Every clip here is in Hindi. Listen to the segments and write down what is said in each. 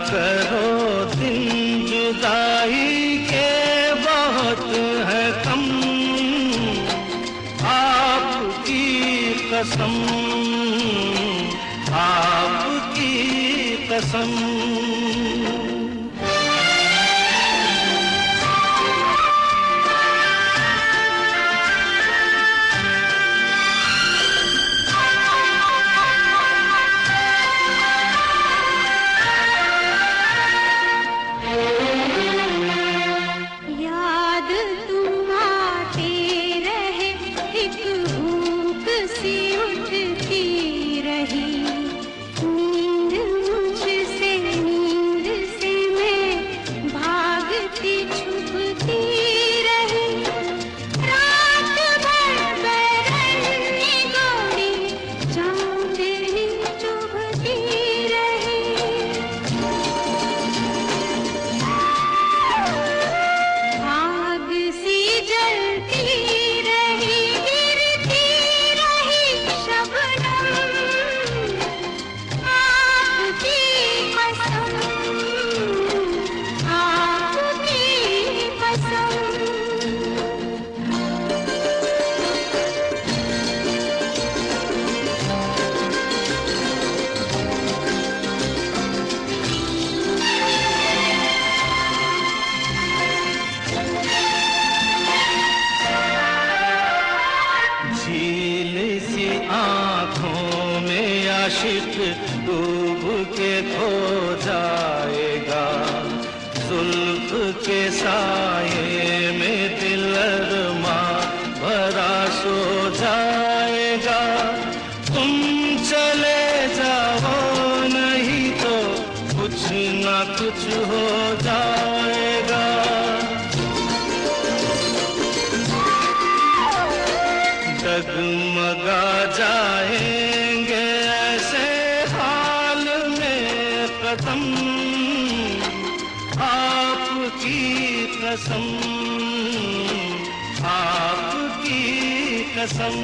करो दिन जुदाई के बहुत है कम, आपकी कसम, आपकी कसम। डूब के खो जाएगा, जुल्फ के साये में दिल अरमा भरा सो जाएगा। तुम चले जाओ नहीं तो कुछ ना कुछ हो जाएगा। डगमगा जाएंगे ऐसे हाल में कदम, आपकी कसम, आपकी कसम।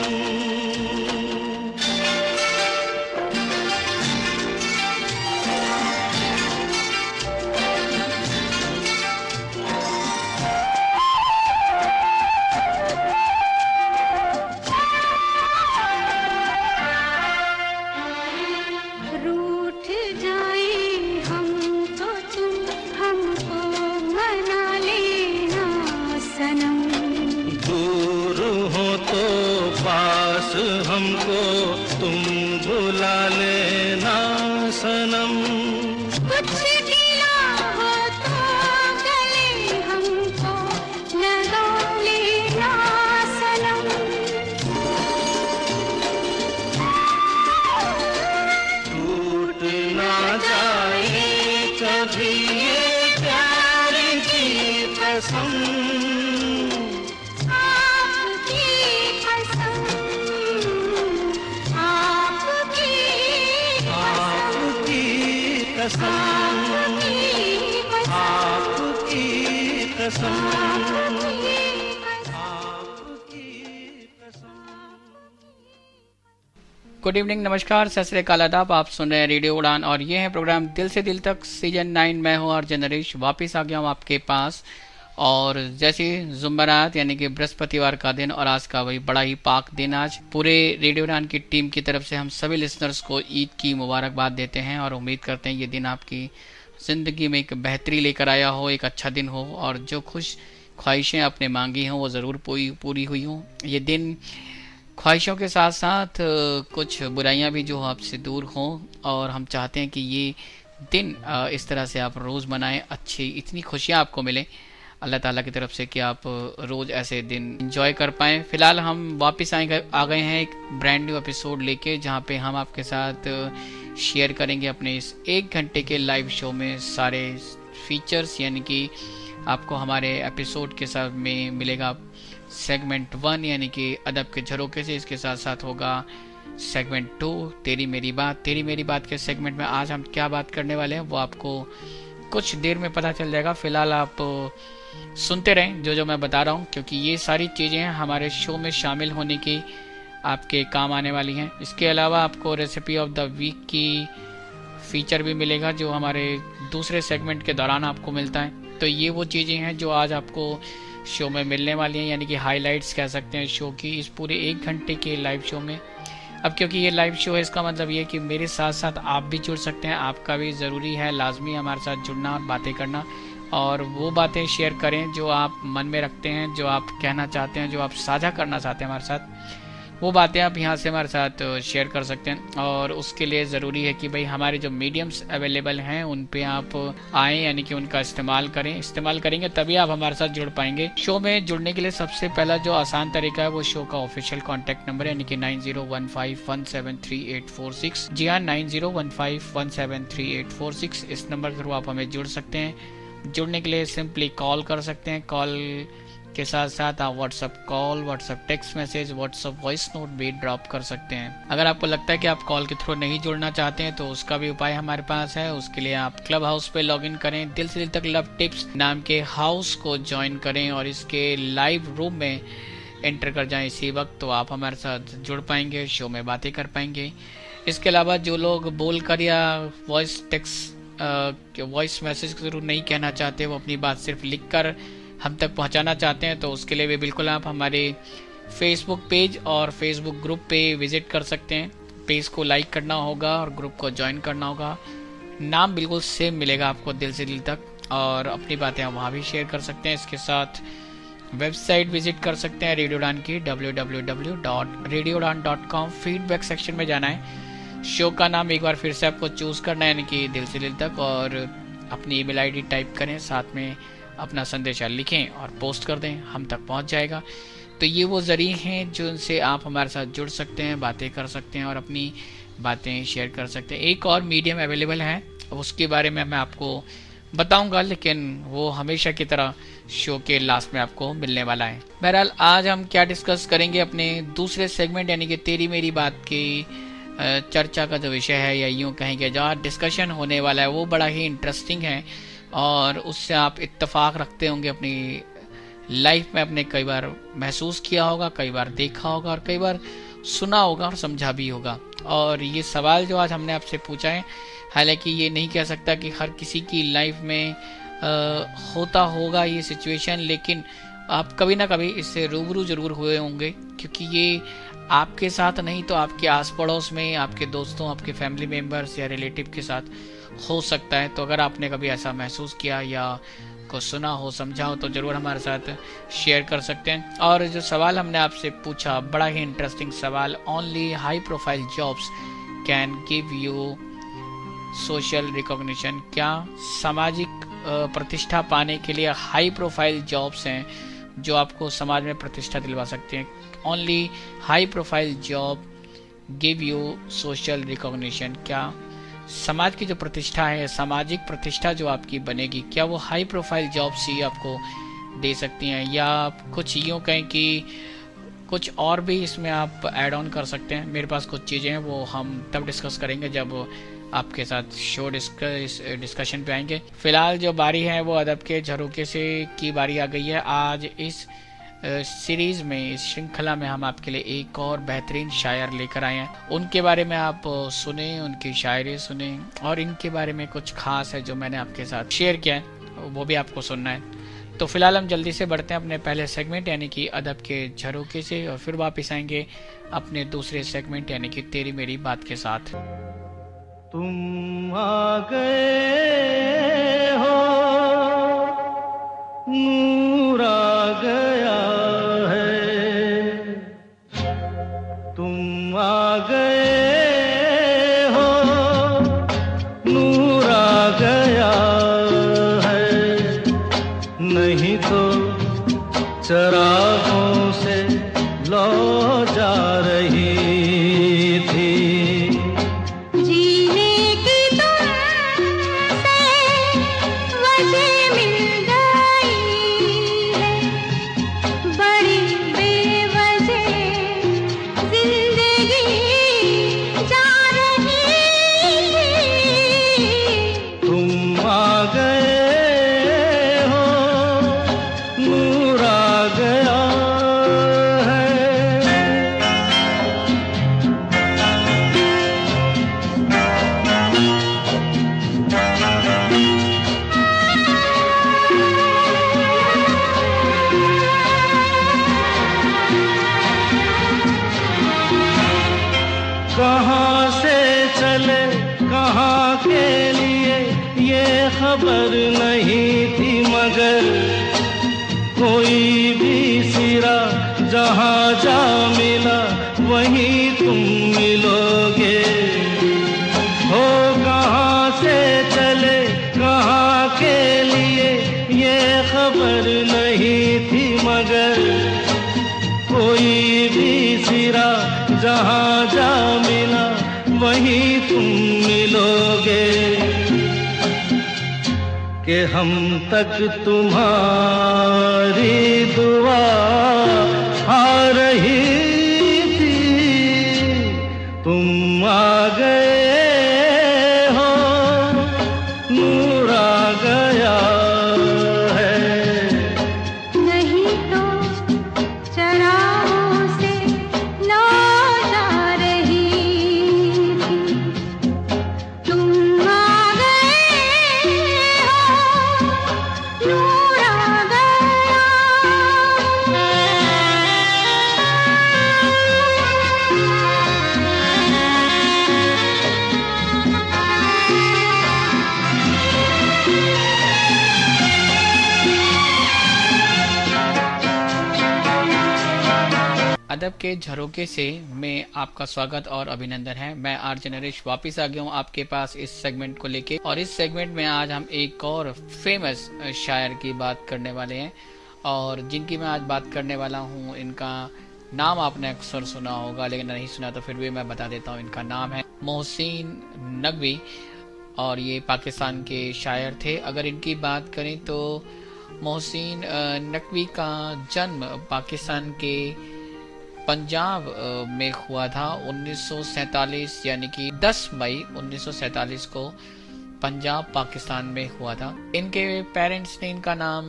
हमको तुम भुला लेना सनम, कुछ गिला हो तो गले हमको लगा लेना सनम। टूट ना जाए कभी ये प्यार की कसम, आपकी कसम, आपकी कसम। गुड इवनिंग, नमस्कार, सत श्री अकाल, आदाब। आप सुन रहे हैं रेडियो उड़ान और ये है प्रोग्राम दिल से दिल तक सीजन 9। मैं हूँ आरजे नरेश, वापस आ गया हूँ आपके पास। और जैसे जुम्मरात यानी कि बृहस्पतिवार का दिन और आज का वही बड़ा ही पाक दिन, आज पूरे रेडियो उड़ान की टीम की तरफ से हम सभी लिसनर्स को ईद की मुबारकबाद देते हैं और उम्मीद करते हैं ये दिन आपकी ज़िंदगी में एक बेहतरी लेकर आया हो, एक अच्छा दिन हो और जो खुश ख्वाहिशें आपने मांगी हों वो ज़रूर पूरी हुई हों। ये दिन ख्वाहिशों के साथ साथ कुछ बुराइयां भी जो आपसे दूर हों और हम चाहते हैं कि ये दिन इस तरह से आप रोज़ मनाएं, अच्छी इतनी खुशियां आपको मिलें अल्लाह ताला की तरफ से कि आप रोज़ ऐसे दिन एंजॉय कर पाएँ। फ़िलहाल हम वापस आ गए हैं एक ब्रांड न्यू एपिसोड लेके, जहाँ पे हम आपके साथ शेयर करेंगे अपने इस 1 घंटे के लाइव शो में सारे फीचर्स, यानी कि आपको हमारे एपिसोड के साथ में मिलेगा सेगमेंट 1 यानी कि अदब के झरोके से। इसके साथ साथ होगा सेगमेंट 2 तेरी मेरी बात के सेगमेंट में आज हम क्या बात करने वाले हैं वो आपको कुछ देर में पता चल जाएगा। फ़िलहाल आप सुनते रहें जो मैं बता रहा हूँ, क्योंकि ये सारी चीज़ें हमारे शो में शामिल होने की आपके काम आने वाली हैं। इसके अलावा आपको रेसिपी ऑफ द वीक की फीचर भी मिलेगा जो हमारे दूसरे सेगमेंट के दौरान आपको मिलता है। तो ये वो चीज़ें हैं जो आज आपको शो में मिलने वाली हैं, यानी कि हाइलाइट्स कह सकते हैं शो की, इस पूरे 1 घंटे के लाइव शो में। अब क्योंकि ये लाइव शो है, इसका मतलब ये कि मेरे साथ साथ आप भी जुड़ सकते हैं। आपका भी ज़रूरी है, लाजमी हमारे साथ जुड़ना और बातें करना, और वो बातें शेयर करें जो आप मन में रखते हैं, जो आप कहना चाहते हैं, जो आप साझा करना चाहते हैं हमारे साथ, वो बातें आप यहाँ से हमारे साथ शेयर कर सकते हैं। और उसके लिए ज़रूरी है कि भाई हमारे जो मीडियम्स अवेलेबल हैं उन पे आप आएँ, यानी कि उनका इस्तेमाल करें। इस्तेमाल करेंगे तभी आप हमारे साथ जुड़ पाएंगे। शो में जुड़ने के लिए सबसे पहला जो आसान तरीका है वो शो का ऑफिशियल कॉन्टैक्ट नंबर है, यानी कि 9015173846। जी हाँ, 9015173846। इस नंबर के थ्रू आप हमें जुड़ सकते हैं। जुड़ने के लिए सिंपली कॉल कर सकते हैं। कॉल के साथ साथ आप WhatsApp call, WhatsApp text message, WhatsApp voice note भी ड्रॉप कर सकते हैं। अगर आपको लगता है कि आप कॉल के थ्रू नहीं जुड़ना चाहते हैं तो उसका भी उपाय हमारे पास है। उसके लिए आप क्लब हाउस पे लॉगिन करें, दिल से दिल तक लव टिप्स नाम के हाउस को ज्वाइन करें और इसके लाइव रूम में एंटर कर जाएं इसी वक्त, तो आप हमारे साथ जुड़ पाएंगे, शो में बातें कर पाएंगे। इसके अलावा जो लोग बोलकर या वॉइस टेक्स्ट वॉइस मैसेज के थ्रू नहीं कहना चाहते, वो अपनी बात सिर्फ लिखकर हम तक पहुंचाना चाहते हैं, तो उसके लिए भी बिल्कुल आप हमारे फेसबुक पेज और फेसबुक ग्रुप पे विजिट कर सकते हैं। पेज को लाइक करना होगा और ग्रुप को ज्वाइन करना होगा। नाम बिल्कुल सेम मिलेगा आपको, दिल से दिल तक, और अपनी बातें आप वहाँ भी शेयर कर सकते हैं। इसके साथ वेबसाइट विजिट कर सकते हैं रेडियो उड़ान की, www.radioudan.com। फीडबैक सेक्शन में जाना है, शो का नाम एक बार फिर से आपको चूज़ करना है, यानी कि दिल से दिल तक, और अपनी ईमेल आईडी टाइप करें, साथ में अपना संदेशा लिखें और पोस्ट कर दें, हम तक पहुंच जाएगा। तो ये वो ज़रिए हैं जो उनसे आप हमारे साथ जुड़ सकते हैं, बातें कर सकते हैं और अपनी बातें शेयर कर सकते हैं। एक और मीडियम अवेलेबल है, उसके बारे में मैं आपको बताऊंगा, लेकिन वो हमेशा की तरह शो के लास्ट में आपको मिलने वाला है। बहरहाल आज हम क्या डिस्कस करेंगे अपने दूसरे सेगमेंट, यानी कि तेरी मेरी बात की चर्चा का जो विषय है, या यूँ कहेंगे जहाँ डिस्कशन होने वाला है, वो बड़ा ही इंटरेस्टिंग है और उससे आप इत्तेफाक रखते होंगे अपनी लाइफ में। अपने कई बार महसूस किया होगा, कई बार देखा होगा और कई बार सुना होगा और समझा भी होगा। और ये सवाल जो आज हमने आपसे पूछा है, हालांकि ये नहीं कह सकता कि हर किसी की लाइफ में होता होगा ये सिचुएशन, लेकिन आप कभी ना कभी इससे रूबरू जरूर हुए होंगे, क्योंकि ये आपके साथ नहीं तो आपके आस पड़ोस में, आपके दोस्तों, आपके फैमिली मेम्बर्स या रिलेटिव के साथ हो सकता है। तो अगर आपने कभी ऐसा महसूस किया या को सुना हो, समझा हो, तो ज़रूर हमारे साथ शेयर कर सकते हैं। और जो सवाल हमने आपसे पूछा, बड़ा ही इंटरेस्टिंग सवाल, only high profile jobs can give you social recognition. क्या सामाजिक प्रतिष्ठा पाने के लिए हाई प्रोफाइल जॉब्स हैं जो आपको समाज में प्रतिष्ठा दिलवा सकते हैं? Only high profile job give you social recognition. क्या समाज की जो प्रतिष्ठा है, सामाजिक प्रतिष्ठा जो आपकी बनेगी, क्या वो हाई प्रोफाइल जॉब्स ही आपको दे सकती हैं, या कुछ यूँ कहें कि कुछ और भी इसमें आप ऐड ऑन कर सकते हैं? मेरे पास कुछ चीज़ें हैं, वो हम तब डिस्कस करेंगे जब आपके साथ शो डिस्कशन पे आएंगे। फिलहाल जो बारी है वो अदब के झरोखे से की बारी आ गई है। आज इस सीरीज में, इस श्रृंखला में हम आपके लिए एक और बेहतरीन शायर लेकर आए हैं। उनके बारे में आप सुने, उनकी शायरी सुने, और इनके बारे में कुछ खास है जो मैंने आपके साथ शेयर किया है, वो भी आपको सुनना है। तो फिलहाल हम जल्दी से बढ़ते हैं अपने पहले सेगमेंट यानी कि अदब के झरोखे से, और फिर वापस आएंगे अपने दूसरे सेगमेंट यानी कि तेरी मेरी बात के साथ। तुम आ गए हो, नूर आ गया है, तुम आ गए हो, नूर आ गया है, नहीं तो चरागों से लौ जा रही थी। खबर नहीं थी मगर कोई भी सिरा जहाँ जा मिला वहीं तुम मिलोगे। हो कहाँ से चले कहाँ के लिए ये खबर नहीं थी मगर कोई भी सिरा जहाँ जा मिला वहीं तुम मिलोगे। कि हम तक तुम्हारी दुआ आ रही थी, तुम आ गए हो, नूर आ गया है। नहीं तो चरागों से लौ जा रही थी, तुम आ गए हो, नूर आ गया। अदब के झरोके से में आपका स्वागत और अभिनंदन है। मैं आरजे नरेश वापिस आ गया हूँ आपके पास इस सेगमेंट को लेके, और इस सेगमेंट में आज हम एक और फेमस शायर की बात करने वाले हैं, और जिनकी मैं आज बात करने वाला हूँ इनका नाम आपने अक्सर सुना होगा, लेकिन नहीं सुना तो फिर भी मैं बता देता हूँ। इनका नाम है मोहसिन नकवी और ये पाकिस्तान के शायर थे। अगर इनकी बात करें तो मोहसिन नकवी का जन्म पाकिस्तान के पंजाब में हुआ था 1947, यानी कि 10 मई 1947 को पंजाब पाकिस्तान में हुआ था। इनके पेरेंट्स ने इनका नाम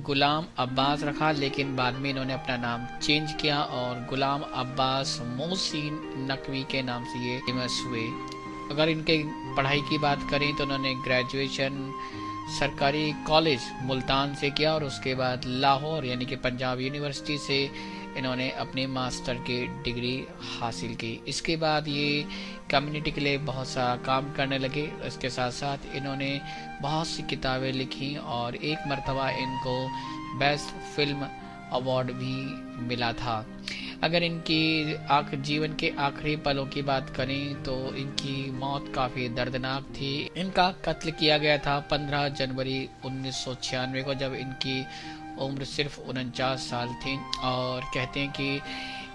गुलाम अब्बास रखा, लेकिन बाद में इन्होंने अपना नाम चेंज किया और गुलाम अब्बास मोहसिन नकवी के नाम से ये फेमस हुए। अगर इनके पढ़ाई की बात करें तो उन्होंने ग्रेजुएशन सरकारी कॉलेज मुल्तान से किया और उसके बाद लाहौर यानी कि पंजाब यूनिवर्सिटी से इन्होंने अपनी मास्टर की डिग्री हासिल की। इसके बाद ये कम्युनिटी के लिए बहुत सा काम करने लगे। इसके साथ साथ इन्होंने बहुत सी किताबें लिखी और एक मर्तबा इनको बेस्ट फिल्म अवार्ड भी मिला था। अगर इनकी जीवन के आखिरी पलों की बात करें तो इनकी मौत काफ़ी दर्दनाक थी। इनका कत्ल किया गया था 15 जनवरी 1996 को, जब इनकी उम्र सिर्फ 49 साल थी, और कहते हैं कि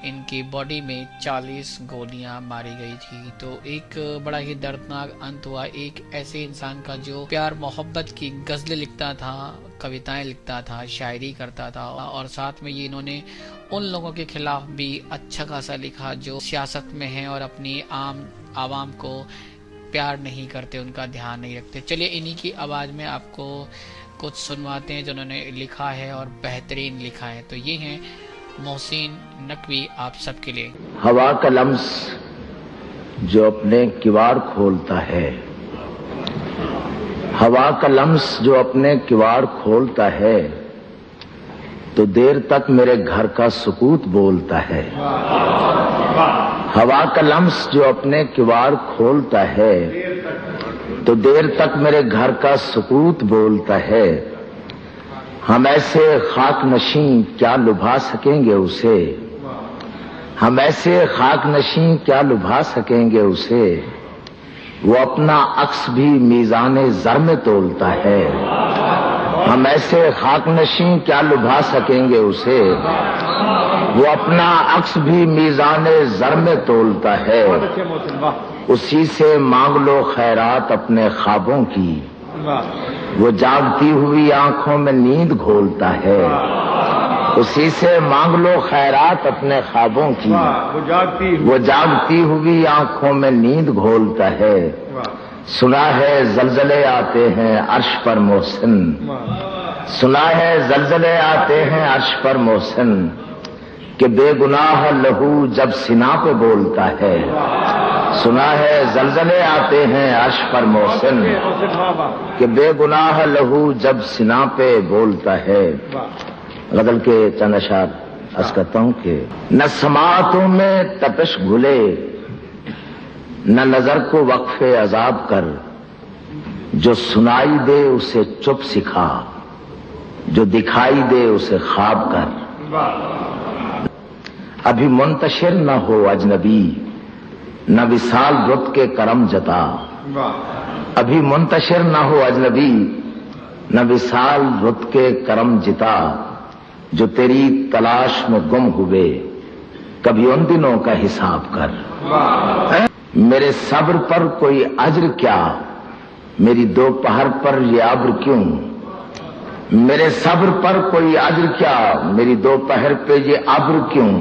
इनकी बॉडी में 40 गोलियां मारी गई थी। तो एक बड़ा ही दर्दनाक अंत हुआ एक ऐसे इंसान का जो प्यार मोहब्बत की गज़लें लिखता था, कविताएं लिखता था, शायरी करता था, और साथ में ये इन्होंने उन लोगों के खिलाफ भी अच्छा खासा लिखा जो सियासत में हैं और अपनी आवाम को प्यार नहीं करते, उनका ध्यान नहीं रखते। चलिए इन्हीं की आवाज़ में आपको कुछ सुनवाते हैं जो उन्होंने लिखा है और बेहतरीन लिखा है। तो ये हैं मोहसिन नकवी आप सबके लिए। हवा का लम्स जो अपने किवाड़ खोलता है, हवा का लम्स जो अपने किवाड़ खोलता है, तो देर तक मेरे घर का सुकूत बोलता है। हवा का लम्स जो अपने किवाड़ खोलता है, तो देर तक मेरे घर का सुकूत बोलता है। हम ऐसे खाक नशीं क्या लुभा सकेंगे उसे, हम ऐसे खाक नशीं क्या लुभा सकेंगे उसे, वो अपना अक्स भी मीज़ाने ज़र में तोलता है। हम ऐसे खाक नशीं क्या लुभा सकेंगे उसे, वो अपना अक्स भी मीज़ाने ज़र में तोलता है। उसी से मांग लो खैरात अपने ख्वाबों की, वो जागती हुई आंखों में नींद घोलता है। उसी से मांग लो खैरात अपने ख्वाबों की, वो जागती हुई आंखों में नींद घोलता है। सुना है जलजले आते हैं अर्श पर मोहसिन, सुना है जलजले आते हैं अर्श पर मोहसिन, कि बेगुनाह लहू जब सीना पे बोलता है। सुना है जलजले आते हैं अर्श पर मोहसिन, कि बेगुनाह लहू जब सीना पे बोलता है। गजल के चंद अशार अर्ज करता हूं कि न समातों में तपिश घुले, न नजर को वक्फे अजाब कर, जो सुनाई दे उसे चुप सिखा, जो दिखाई दे उसे ख्वाब कर। अभी मुंतशिर न हो अजनबी, न विसाल रुत के करम जता। अभी मुंतशिर न हो अजनबी, न विसाल रुत के करम जिता। जो तेरी तलाश में गुम हुए, कभी उन दिनों का हिसाब कर। मेरे सब्र पर कोई अज्र क्या, मेरी दोपहर पर ये अब्र क्यों। मेरे सब्र पर कोई अज्र क्या, मेरी दोपहर पे ये अब्र क्यों।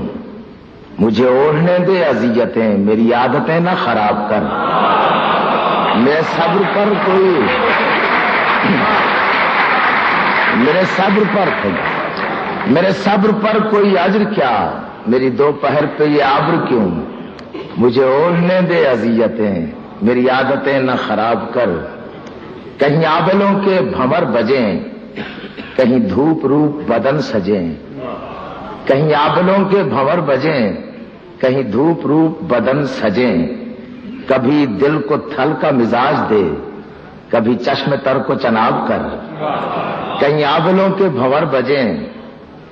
मुझे ओढ़ने दे अजियतें, मेरी आदतें ना खराब कर। मेरे सब्र पर कोई, मेरे सब्र पर कोई अज्र क्या, मेरी दोपहर पे ये अब्र क्यों। मुझे ओढ़ने दे अजियतें, मेरी आदतें न खराब कर। कहीं आबलों के भंवर बजें, कहीं धूप रूप बदन सजें। कहीं आबलों के भंवर बजें, कहीं धूप रूप बदन सजें। कभी दिल को थल का मिजाज दे, कभी चश्म तर को चनाब कर। कहीं आबलों के भंवर बजें,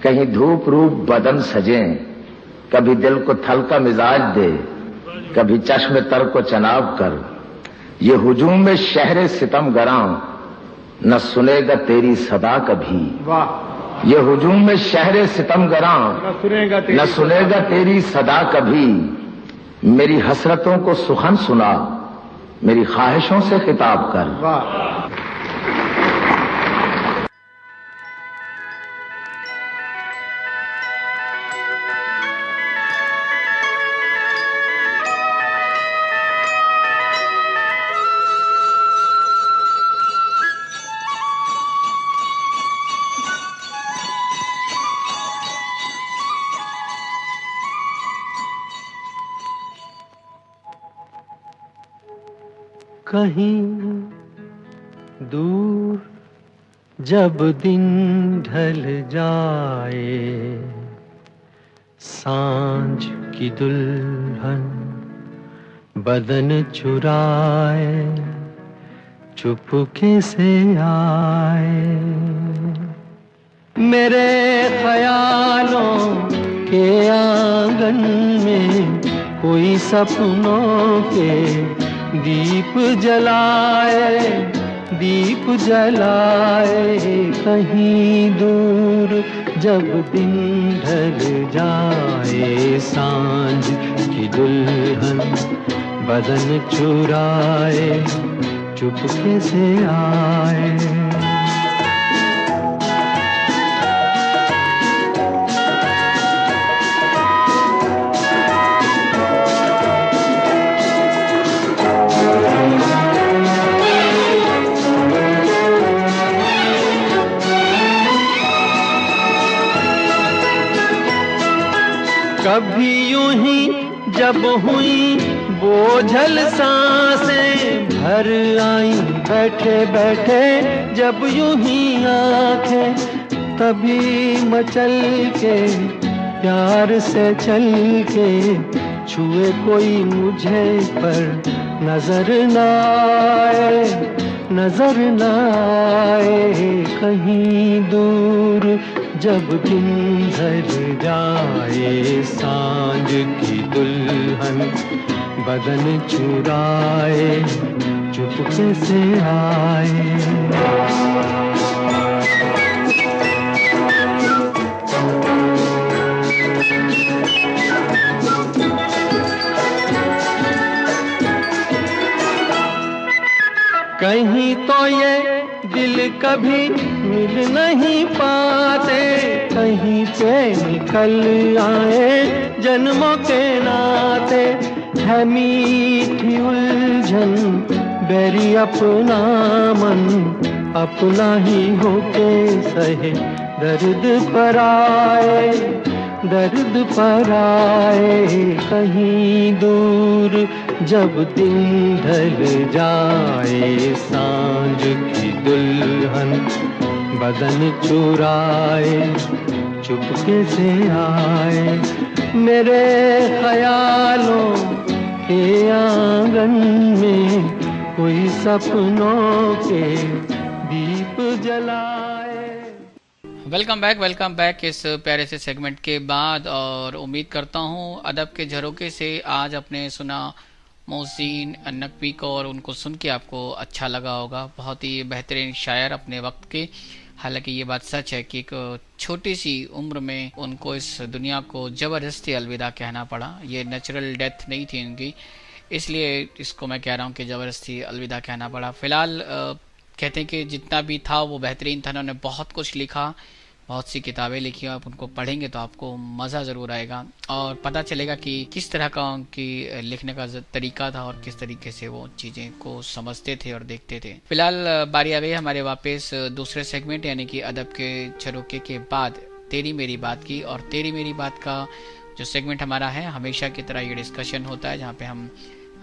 कहीं धूप रूप बदन सजें। कभी दिल को थल का मिजाज दे, कभी चश्म तर को चनाब कर। ये हुजूम में शहरे सितम गरां, न सुनेगा तेरी सदा कभी। ये हुजूम में शहरे सितम गरां, न सुनेगा तेरी सदा कभी। मेरी हसरतों को सुखन सुना, मेरी ख्वाहिशों से खिताब कर। कहीं दूर जब दिन ढल जाए, सांझ की दुल्हन बदन चुराए चुपके से आए। मेरे ख्यालों के आंगन में कोई सपनों के दीप जलाए, दीप जलाए। कहीं दूर जब दिन ढल जाए, सांझ की दुल्हन बदन चुराए चुपके से आए। कभी यूं ही जब हुई बोझल सांसें भर आई, बैठे बैठे जब यूं ही आंखें, तभी मचल के प्यार से चल के छुए कोई मुझे पर नजर न आए, नजर न आए। कहीं दूर जब दिन ढल जाए, सांझ की दुल्हन बदन चुराए चुपके से आए। कहीं तो ये दिल कभी मिल नहीं पाते, कहीं पे निकल आए जन्मों के नाते। है मीठी उलझन बैरी अपना मन, अपना ही होके सहे दर्द पर आए, दर्द पर आए। कहीं दूर जब दिन ढल जाए, सांझ की दुल्हन बदन चुराए चुपके से आए। मेरे ख्यालों के आंगन में कोई सपनों के दीप जलाए। वेलकम बैक इस प्यारे से सेगमेंट के बाद। और उम्मीद करता हूँ अदब के झरोके से आज अपने सुना मोहसिन नकवी को, और उनको सुन के आपको अच्छा लगा होगा। बहुत ही बेहतरीन शायर अपने वक्त के। हालांकि ये बात सच है कि एक छोटी सी उम्र में उनको इस दुनिया को ज़बरदस्ती अलविदा कहना पड़ा। ये नेचुरल डेथ नहीं थी इनकी, इसलिए इसको मैं कह रहा हूँ कि ज़बरदस्ती अलविदा कहना पड़ा। फ़िलहाल कहते हैं कि जितना भी था वो बेहतरीन था। उन्होंने बहुत कुछ लिखा, बहुत सी किताबें लिखी। आप उनको पढ़ेंगे तो आपको मज़ा ज़रूर आएगा और पता चलेगा कि किस तरह का उनकी लिखने का तरीका था और किस तरीके से वो चीज़ें को समझते थे और देखते थे। फिलहाल बारी आ गई हमारे वापस दूसरे सेगमेंट यानी कि अदब के झरोके के बाद तेरी मेरी बात की। और तेरी मेरी बात का जो सेगमेंट हमारा है, हमेशा की तरह ये डिस्कशन होता है जहाँ पे हम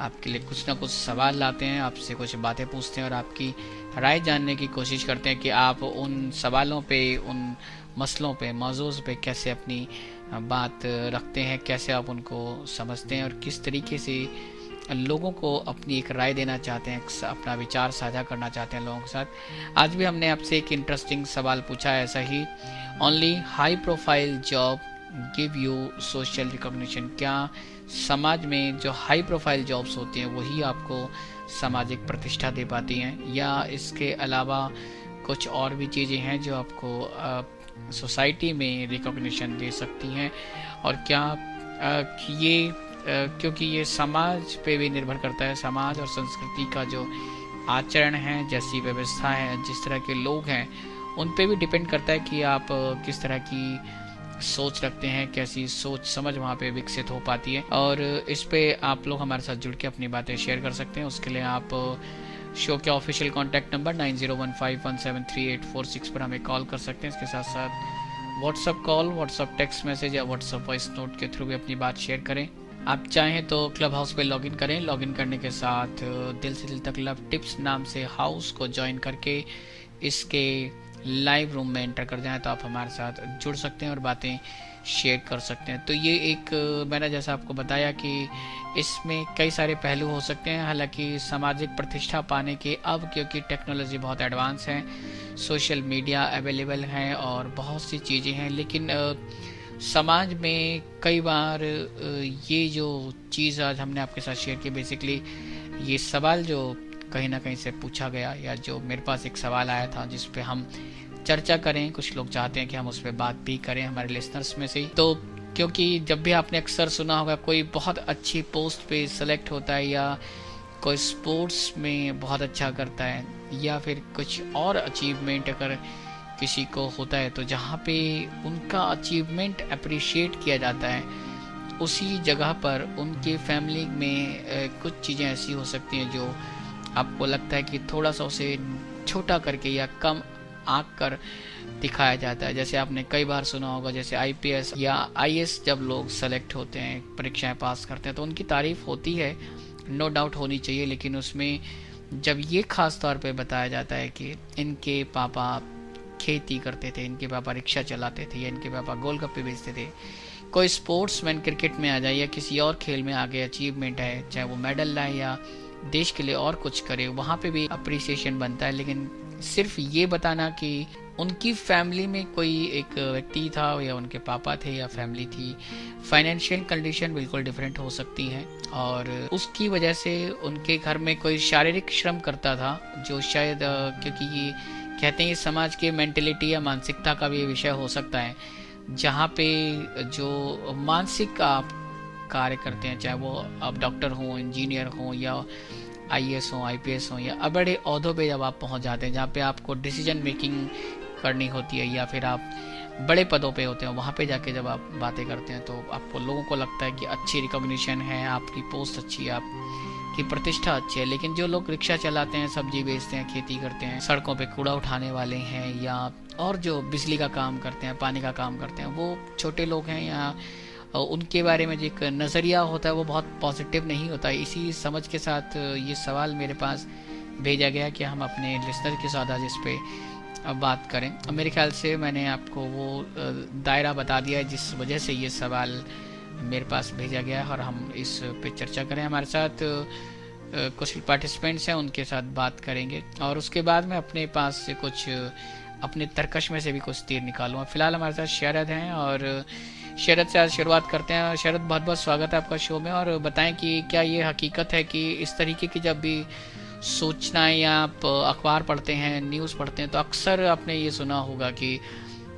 आपके लिए कुछ ना कुछ सवाल लाते हैं, आपसे कुछ बातें पूछते हैं और आपकी राय जानने की कोशिश करते हैं कि आप उन सवालों पे, उन मसलों पे, मौजूज़ पे कैसे अपनी बात रखते हैं, कैसे आप उनको समझते हैं और किस तरीके से लोगों को अपनी एक राय देना चाहते हैं, अपना विचार साझा करना चाहते हैं लोगों के साथ। आज भी हमने आपसे एक इंटरेस्टिंग सवाल पूछा है ऐसा ही, only high profile job give you social recognition. क्या समाज में जो हाई प्रोफाइल जॉब्स होती हैं वही आपको सामाजिक प्रतिष्ठा दे पाती हैं, या इसके अलावा कुछ और भी चीज़ें हैं जो आपको सोसाइटी में रिकॉग्निशन दे सकती हैं? और क्या ये क्योंकि ये समाज पे भी निर्भर करता है, समाज और संस्कृति का जो आचरण है, जैसी व्यवस्था है, जिस तरह के लोग हैं, उन पे भी डिपेंड करता है कि आप किस तरह की सोच रखते हैं, कैसी सोच समझ वहाँ पे विकसित हो पाती है। और इस पे आप लोग हमारे साथ जुड़ के अपनी बातें शेयर कर सकते हैं। उसके लिए आप शो के ऑफिशियल कॉन्टैक्ट नंबर 9015173846 पर हमें कॉल कर सकते हैं। इसके साथ साथ WhatsApp call, WhatsApp text message या व्हाट्सअप वॉइस नोट के थ्रू भी अपनी बात शेयर करें। आप चाहें तो क्लब हाउस पे लॉगिन करें। लॉगिन करने के साथ दिल से दिल तक लव टिप्स नाम से हाउस को ज्वाइन करके इसके लाइव रूम में एंटर कर जाएं तो आप हमारे साथ जुड़ सकते हैं और बातें शेयर कर सकते हैं। तो ये एक मैंने जैसा आपको बताया कि इसमें कई सारे पहलू हो सकते हैं। हालांकि सामाजिक प्रतिष्ठा पाने के अब क्योंकि टेक्नोलॉजी बहुत एडवांस है, सोशल मीडिया अवेलेबल है और बहुत सी चीज़ें हैं, लेकिन समाज में कई बार ये जो चीज़ आज हमने आपके साथ शेयर की, बेसिकली ये सवाल जो कहीं ना कहीं से पूछा गया, या जो मेरे पास एक सवाल आया था जिस पे हम चर्चा करें, कुछ लोग चाहते हैं कि हम उस पर बात भी करें हमारे लिसनर्स में से ही। तो क्योंकि जब भी आपने अक्सर सुना होगा कोई बहुत अच्छी पोस्ट पे सेलेक्ट होता है, या कोई स्पोर्ट्स में बहुत अच्छा करता है, या फिर कुछ और अचीवमेंट अगर किसी को होता है, तो जहाँ पे उनका अचीवमेंट अप्रिशिएट किया जाता है, उसी जगह पर उनके फैमिली में कुछ चीज़ें ऐसी हो सकती हैं जो आपको लगता है कि थोड़ा सा उसे छोटा करके या कम आंक कर दिखाया जाता है। जैसे आपने कई बार सुना होगा, जैसे आईपीएस या आईएएस जब लोग सेलेक्ट होते हैं, परीक्षाएं पास करते हैं, तो उनकी तारीफ होती है, नो डाउट होनी चाहिए। लेकिन उसमें जब ये खास तौर पे बताया जाता है कि इनके पापा खेती करते थे, इनके पापा रिक्शा चलाते थे, या इनके पापा गोलगप्पे बेचते थे, कोई स्पोर्ट्समैन क्रिकेट में आ जाए या किसी और खेल में आगे अचीवमेंट है, चाहे वो मेडल लाए या देश के लिए और कुछ करे, वहाँ पे भी अप्रिसिएशन बनता है। लेकिन सिर्फ ये बताना कि उनकी फैमिली में कोई एक व्यक्ति था, या उनके पापा थे, या फैमिली थी, फाइनेंशियल कंडीशन बिल्कुल डिफरेंट हो सकती है, और उसकी वजह से उनके घर में कोई शारीरिक श्रम करता था, जो शायद क्योंकि ये कहते हैं समाज के मेंटेलिटी या मानसिकता का भी विषय हो सकता है, जहाँ पे जो मानसिक आप कार्य करते हैं, चाहे वो आप डॉक्टर हों, इंजीनियर हों, या आईएएस हों, आईपीएस हों, या बड़े ओहदों पे जब आप पहुंच जाते हैं, जहाँ पे आपको डिसीजन मेकिंग करनी होती है, या फिर आप बड़े पदों पे होते हैं, वहाँ पे जाके जब आप बातें करते हैं तो आपको लोगों को लगता है कि अच्छी रिकॉग्निशन है, आपकी पोस्ट अच्छी है, आपकी प्रतिष्ठा अच्छी है। लेकिन जो लोग रिक्शा चलाते हैं, सब्जी बेचते हैं, खेती करते हैं, सड़कों पे कूड़ा उठाने वाले हैं, या और जो बिजली का काम करते हैं, पानी का काम करते हैं, वो छोटे लोग हैं, या उनके बारे में जो एक नज़रिया होता है वो बहुत पॉजिटिव नहीं होता है। इसी समझ के साथ ये सवाल मेरे पास भेजा गया कि हम अपने लिसनर के साथ आज इस पे बात करें। मेरे ख्याल से मैंने आपको वो दायरा बता दिया है जिस वजह से ये सवाल मेरे पास भेजा गया है, और हम इस पे चर्चा करें। हमारे साथ कुछ पार्टिसिपेंट्स हैं उनके साथ बात करेंगे और उसके बाद में अपने पास से कुछ अपने तरकश में से भी कुछ तीर निकालूंगा। फिलहाल हमारे साथ शरद हैं और शरद से आज शुरुआत करते हैं। शरद, बहुत बहुत स्वागत है आपका शो में, और बताएं कि क्या ये हकीकत है कि इस तरीके की जब भी सूचनाएं या आप अखबार पढ़ते हैं, न्यूज़ पढ़ते हैं, तो अक्सर आपने ये सुना होगा कि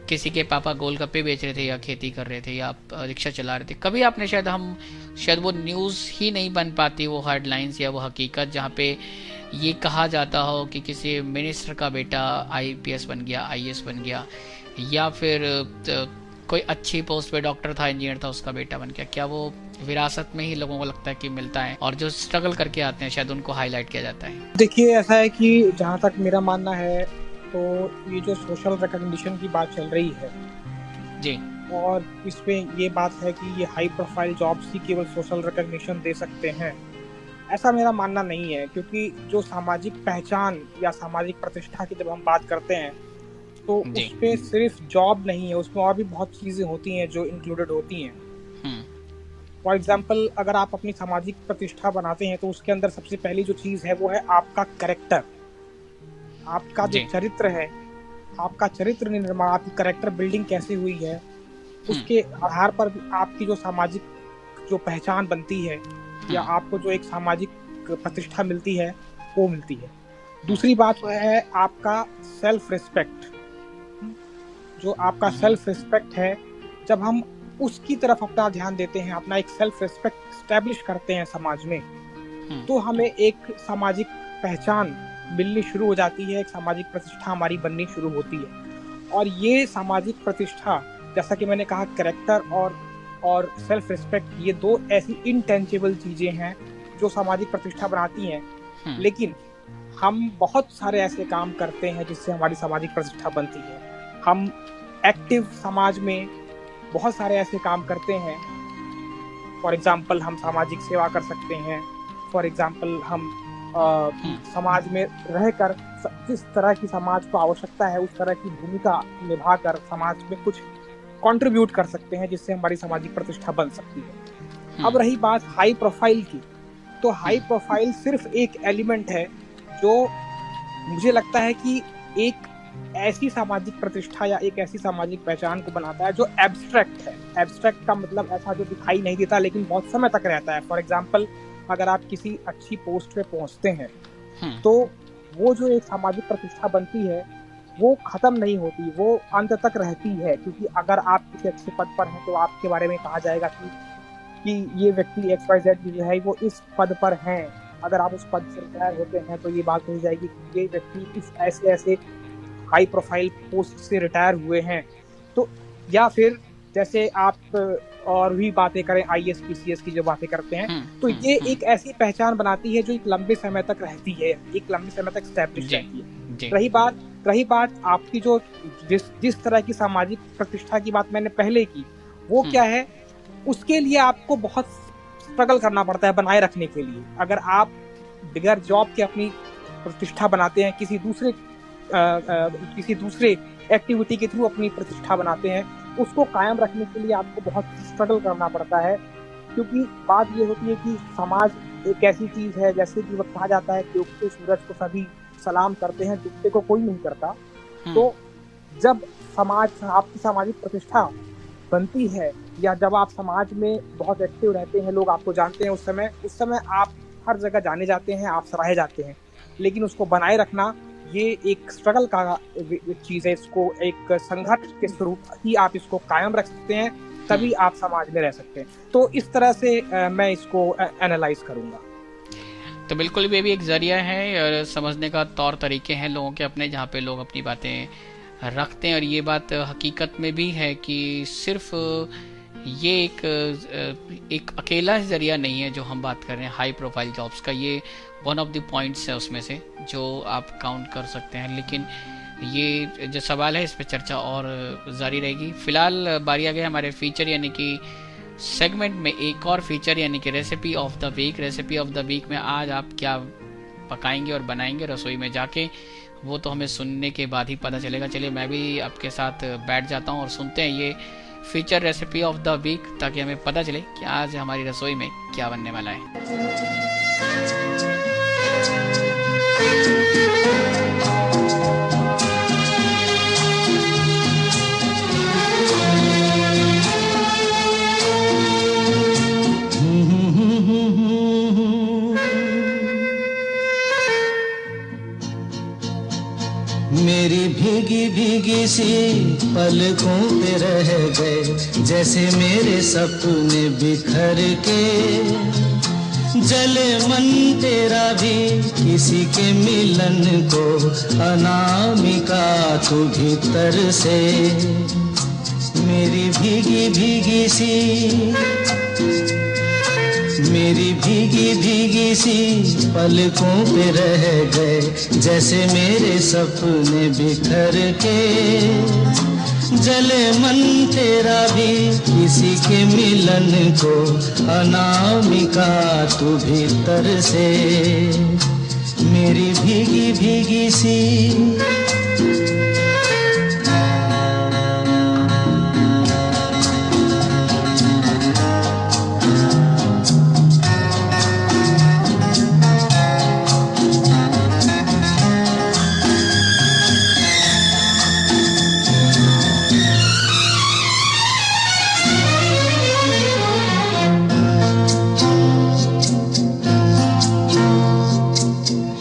किसी के पापा गोलगप्पे बेच रहे थे या खेती कर रहे थे या आप रिक्शा चला रहे थे। कभी आपने शायद वो न्यूज़ ही नहीं बन पाती, वो हेडलाइंस या वो हकीकत, जहाँ पे ये कहा जाता हो कि किसी मिनिस्टर का बेटा IPS बन गया, IAS बन गया, या फिर कोई अच्छी पोस्ट पे डॉक्टर था, इंजीनियर था, उसका बेटा बन गया। क्या वो विरासत में ही लोगों को लगता है कि मिलता है, और जो स्ट्रगल करके आते हैं शायद उनको हाईलाइट किया जाता है? देखिए, ऐसा है कि जहाँ तक मेरा मानना है तो ये जो सोशल रिकॉग्निशन की बात चल रही है जी, और इसमें ये बात है कि ये हाई प्रोफाइल जॉब्स ही केवल सोशल रिकॉग्निशन दे सकते हैं, ऐसा मेरा मानना नहीं है। क्योंकि जो सामाजिक पहचान या सामाजिक प्रतिष्ठा की जब हम बात करते हैं तो उसपे सिर्फ जॉब नहीं है, उसमें और भी बहुत चीजें होती हैं जो इंक्लूडेड होती हैं। फॉर एग्जाम्पल, अगर आप अपनी सामाजिक प्रतिष्ठा बनाते हैं तो उसके अंदर सबसे पहली जो चीज है वो है आपका कैरेक्टर, आपका जो चरित्र है, आपका चरित्र निर्माण, आपकी कैरेक्टर बिल्डिंग कैसे हुई है, उसके आधार पर आपकी जो सामाजिक जो पहचान बनती है या आपको जो एक सामाजिक प्रतिष्ठा मिलती है वो मिलती है। दूसरी बात है आपका सेल्फ रिस्पेक्ट। जो आपका सेल्फ रिस्पेक्ट है, जब हम उसकी तरफ अपना ध्यान देते हैं, अपना एक सेल्फ रिस्पेक्ट स्टैब्लिश करते हैं समाज में, तो हमें एक सामाजिक पहचान मिलनी शुरू हो जाती है, एक सामाजिक प्रतिष्ठा हमारी बननी शुरू होती है। और ये सामाजिक प्रतिष्ठा, जैसा कि मैंने कहा, कैरेक्टर और सेल्फ रिस्पेक्ट, ये दो ऐसी इनटेंजिबल चीजें हैं जो सामाजिक प्रतिष्ठा बनाती हैं। लेकिन हम बहुत सारे ऐसे काम करते हैं जिससे हमारी सामाजिक प्रतिष्ठा बनती है। हम एक्टिव समाज में बहुत सारे ऐसे काम करते हैं। फॉर एग्जाम्पल, हम सामाजिक सेवा कर सकते हैं। फॉर एग्जाम्पल, हम समाज में रहकर जिस तरह की समाज को आवश्यकता है उस तरह की भूमिका निभाकर समाज में कुछ कंट्रीब्यूट कर सकते हैं, जिससे हमारी सामाजिक प्रतिष्ठा बन सकती है। अब रही बात हाई प्रोफाइल की, तो हाई प्रोफाइल सिर्फ एक एलिमेंट है जो मुझे लगता है कि एक ऐसी सामाजिक प्रतिष्ठा या एक ऐसी सामाजिक पहचान को बनाता है जो एब्स्ट्रैक्ट है। एब्स्ट्रैक्ट का मतलब ऐसा जो दिखाई नहीं देता लेकिन बहुत समय तक रहता है। फॉर एग्जाम्पल, अगर आप किसी अच्छी पोस्ट पे पहुंचते हैं तो वो जो एक सामाजिक प्रतिष्ठा बनती है वो खत्म नहीं होती, वो अंत तक रहती है। क्योंकि अगर आप किसी अच्छे पद पर हैं तो आपके बारे में कहा जाएगा कि ये व्यक्ति XYZ जो है वो इस पद पर हैं। अगर आप उस पद से रिटायर होते हैं तो ये बात कही जाएगी कि ये व्यक्ति इस ऐसे हाई प्रोफाइल पोस्ट से रिटायर हुए हैं। तो या फिर जैसे आप और भी बातें करें IAS PCS की जो बातें करते हैं, तो ये एक ऐसी पहचान बनाती है जो एक लंबे समय तक रहती है, एक लंबे समय तक स्टैब्लिश रहती है। रही बात आपकी जो जिस तरह की सामाजिक प्रतिष्ठा की बात मैंने पहले की, वो क्या है, उसके लिए आपको बहुत स्ट्रगल करना पड़ता है बनाए रखने के लिए। अगर आप बिगर जॉब के अपनी प्रतिष्ठा बनाते हैं, किसी दूसरे एक्टिविटी के थ्रू अपनी प्रतिष्ठा बनाते हैं, उसको कायम रखने के लिए आपको बहुत स्ट्रगल करना पड़ता है। क्योंकि बात ये होती है कि समाज एक ऐसी चीज है, जैसे कि वो कहा जाता है कि उगते सूरज को सभी सलाम करते हैं, डूबते को कोई नहीं करता। तो जब आपकी सामाजिक प्रतिष्ठा बनती है या जब आप समाज में बहुत एक्टिव रहते हैं, लोग आपको जानते हैं, उस समय आप हर जगह जाने जाते हैं, आप सराहे जाते हैं। लेकिन उसको बनाए रखना ये एक स्ट्रगल का चीज है, इसको एक संघर्ष के स्वरूप ही आप इसको कायम रख सकते हैं, तभी आप समाज में रह सकते हैं। तो इस तरह से मैं इसको एनालाइज करूंगा। तो बिल्कुल ये भी एक जरिया है और समझने का तौर तरीके हैं लोगों के अपने, जहाँ पे लोग अपनी बातें रखते हैं। और ये बात हकीकत में भी है कि सिर्फ ये एक अकेला जरिया नहीं है जो हम बात कर रहे हैं हाई प्रोफाइल जॉब्स का। ये वन ऑफ द पॉइंट्स है उसमें से जो आप काउंट कर सकते हैं। लेकिन ये जो सवाल है इस पे चर्चा और जारी रहेगी। फिलहाल बारी आ गई हमारे फीचर यानी कि सेगमेंट में, एक और फीचर यानी कि recipe of the week. Recipe of the week में आज आप क्या पकाएंगे और बनाएंगे रसोई में जाके, वो तो हमें सुनने के बाद ही पता चलेगा। चलिए मैं भी आपके साथ बैठ जाता हूँ और सुनते हैं ये feature recipe of the week, ताकि हमें पता चले कि आज हमारी रसोई में क्या बनने वाला है। मेरी भीगी भीगी सी पलकों पे रह गए जैसे मेरे सपने बिखर के, जले मन तेरा भी किसी के मिलन को, अनामिका तू भीतर से। मेरी भीगी भीगी सी, मेरी भीगी भीगी सी पलकों पे रह गए जैसे मेरे सपने बिखर के, जले मन तेरा भी किसी के मिलन को, अनामिका तू भीतर से। मेरी भीगी भीगी सी।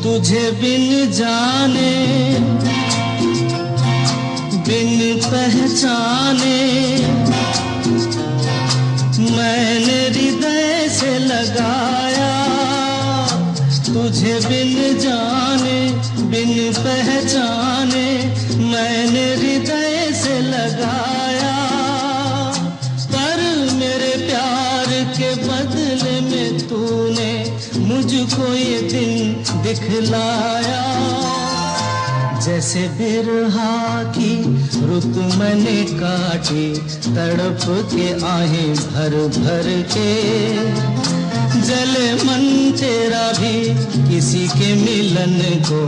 तुझे बिन जाने बिन पहचाने मैंने हृदय से लगाया, तुझे बिन जाने बिन पहचाने मैंने हृदय से लगाया, पर मेरे प्यार के बदले में तूने मुझको ये दिन दिखलाया। जैसे बिरहा की रुत मैंने काटी, तड़प के आहें भर भर के, जले मन तेरा भी किसी के मिलन को,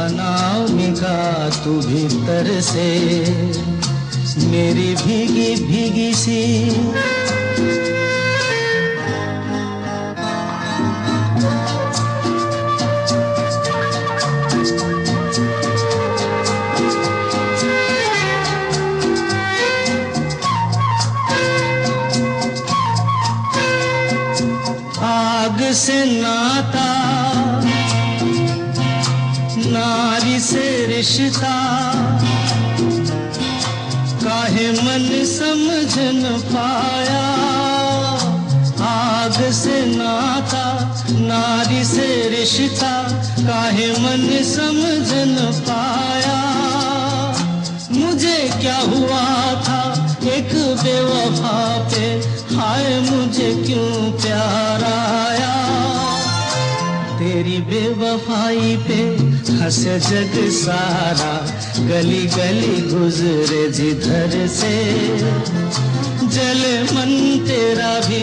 अनामिका तू भीतर से। मेरी भीगी भीगी सी। आग से नाता, नारी से रिश्ता, काहे मन समझ न पाया। आग से नाता, नारी से रिश्ता, काहे मन समझ न पाया। मुझे क्या हुआ था एक बेवफा पे, हाय मुझे क्यों प्यार आया। तेरी बेवफाई पे हंसे जग सारा, गली गली गुजरे जिधर से, जले मन तेरा भी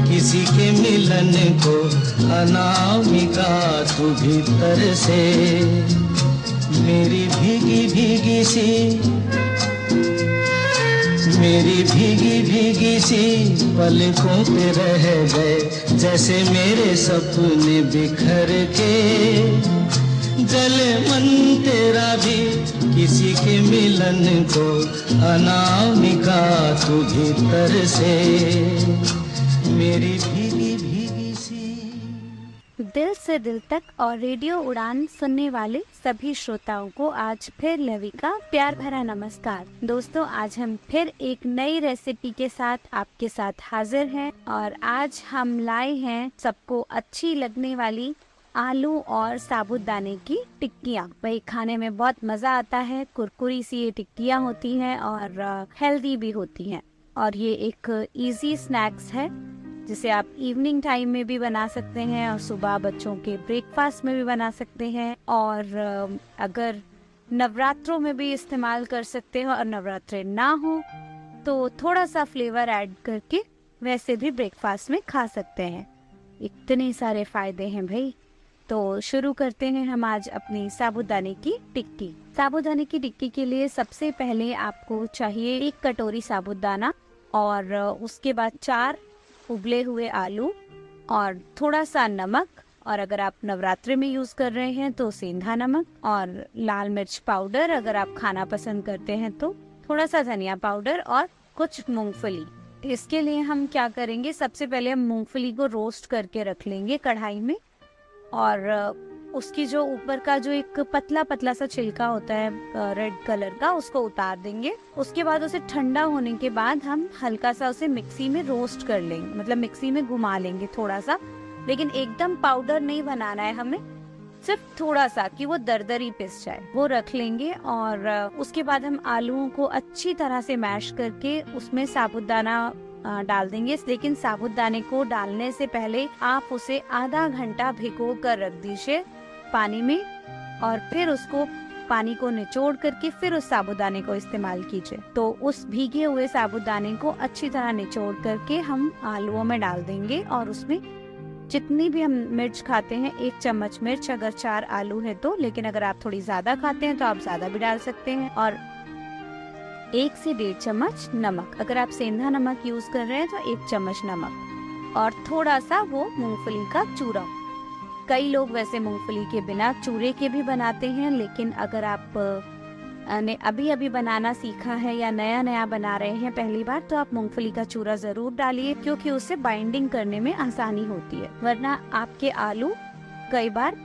किसी के मिलन को, अनामिका तू भीतर से। मेरी भीगी भीगी सी, मेरी भीगी भीगी सी पलकों पे रह गए जैसे मेरे सपने बिखर के, जले मन तेरा भी किसी के मिलन को, अनामिका तू भीतर से। मेरी भीगी भीगी सी। दिल से दिल तक और रेडियो उड़ान सुनने वाले सभी श्रोताओं को आज फिर लवी का प्यार भरा नमस्कार। दोस्तों, आज हम फिर एक नई रेसिपी के साथ आपके साथ हाजिर हैं और आज हम लाए हैं सबको अच्छी लगने वाली आलू और साबूदाने की टिक्कियाँ। वही खाने में बहुत मजा आता है, कुरकुरी सी ये टिक्कियाँ होती हैं और हेल्दी भी होती हैं। और ये एक इजी स्नैक्स है जिसे आप इवनिंग टाइम में भी बना सकते हैं और सुबह बच्चों के ब्रेकफास्ट में भी बना सकते हैं, और अगर नवरात्रों में भी इस्तेमाल कर सकते हो और नवरात्रे ना हो तो थोड़ा सा फ्लेवर ऐड करके वैसे भी ब्रेकफास्ट में खा सकते हैं। इतने सारे फायदे हैं भाई। तो शुरू करते हैं हम आज अपनी साबूदाने की टिक्की। साबूदाने की टिक्की के लिए सबसे पहले आपको चाहिए 1 कटोरी साबूदाना और उसके बाद 4 उबले हुए आलू और थोड़ा सा नमक और अगर आप नवरात्रि में यूज कर रहे हैं तो सेंधा नमक, और लाल मिर्च पाउडर अगर आप खाना पसंद करते हैं तो थोड़ा सा धनिया पाउडर और कुछ मूंगफली। इसके लिए हम क्या करेंगे, सबसे पहले हम मूंगफली को रोस्ट करके रख लेंगे कढ़ाई में, और उसकी जो ऊपर का जो एक पतला पतला सा छिलका होता है रेड कलर का, उसको उतार देंगे। उसके बाद उसे ठंडा होने के बाद हम हल्का सा उसे मिक्सी में रोस्ट कर लेंगे, मतलब मिक्सी में घुमा लेंगे थोड़ा सा, लेकिन एकदम पाउडर नहीं बनाना है हमें, सिर्फ थोड़ा सा कि वो दरदरी पिस जाए, वो रख लेंगे। और उसके बाद हम आलूओं को अच्छी तरह से मैश करके उसमें साबुदाना डाल देंगे। लेकिन साबुदाने को डालने से पहले आप उसे आधा घंटा भिगो कर रख दीजिए पानी में, और फिर उसको पानी को निचोड़ करके फिर उस साबुदाने को इस्तेमाल कीजिए। तो उस भीगे हुए साबुदाने को अच्छी तरह निचोड़ करके हम आलूओं में डाल देंगे, और उसमें जितनी भी हम मिर्च खाते हैं 1 चम्मच मिर्च अगर 4 आलू है तो, लेकिन अगर आप थोड़ी ज्यादा खाते हैं तो आप ज्यादा भी डाल सकते हैं, और 1 से 1.5 चम्मच नमक, अगर आप सेंधा नमक यूज कर रहे हैं तो 1 चम्मच नमक, और थोड़ा सा वो मूंगफली का चूरा। कई लोग वैसे मूंगफली के बिना चूरे के भी बनाते हैं, लेकिन अगर आप ने अभी अभी बनाना सीखा है या नया नया बना रहे हैं पहली बार, तो आप मूंगफली का चूरा जरूर डालिए, क्योंकि उससे बाइंडिंग करने में आसानी होती है। वरना आपके आलू कई बार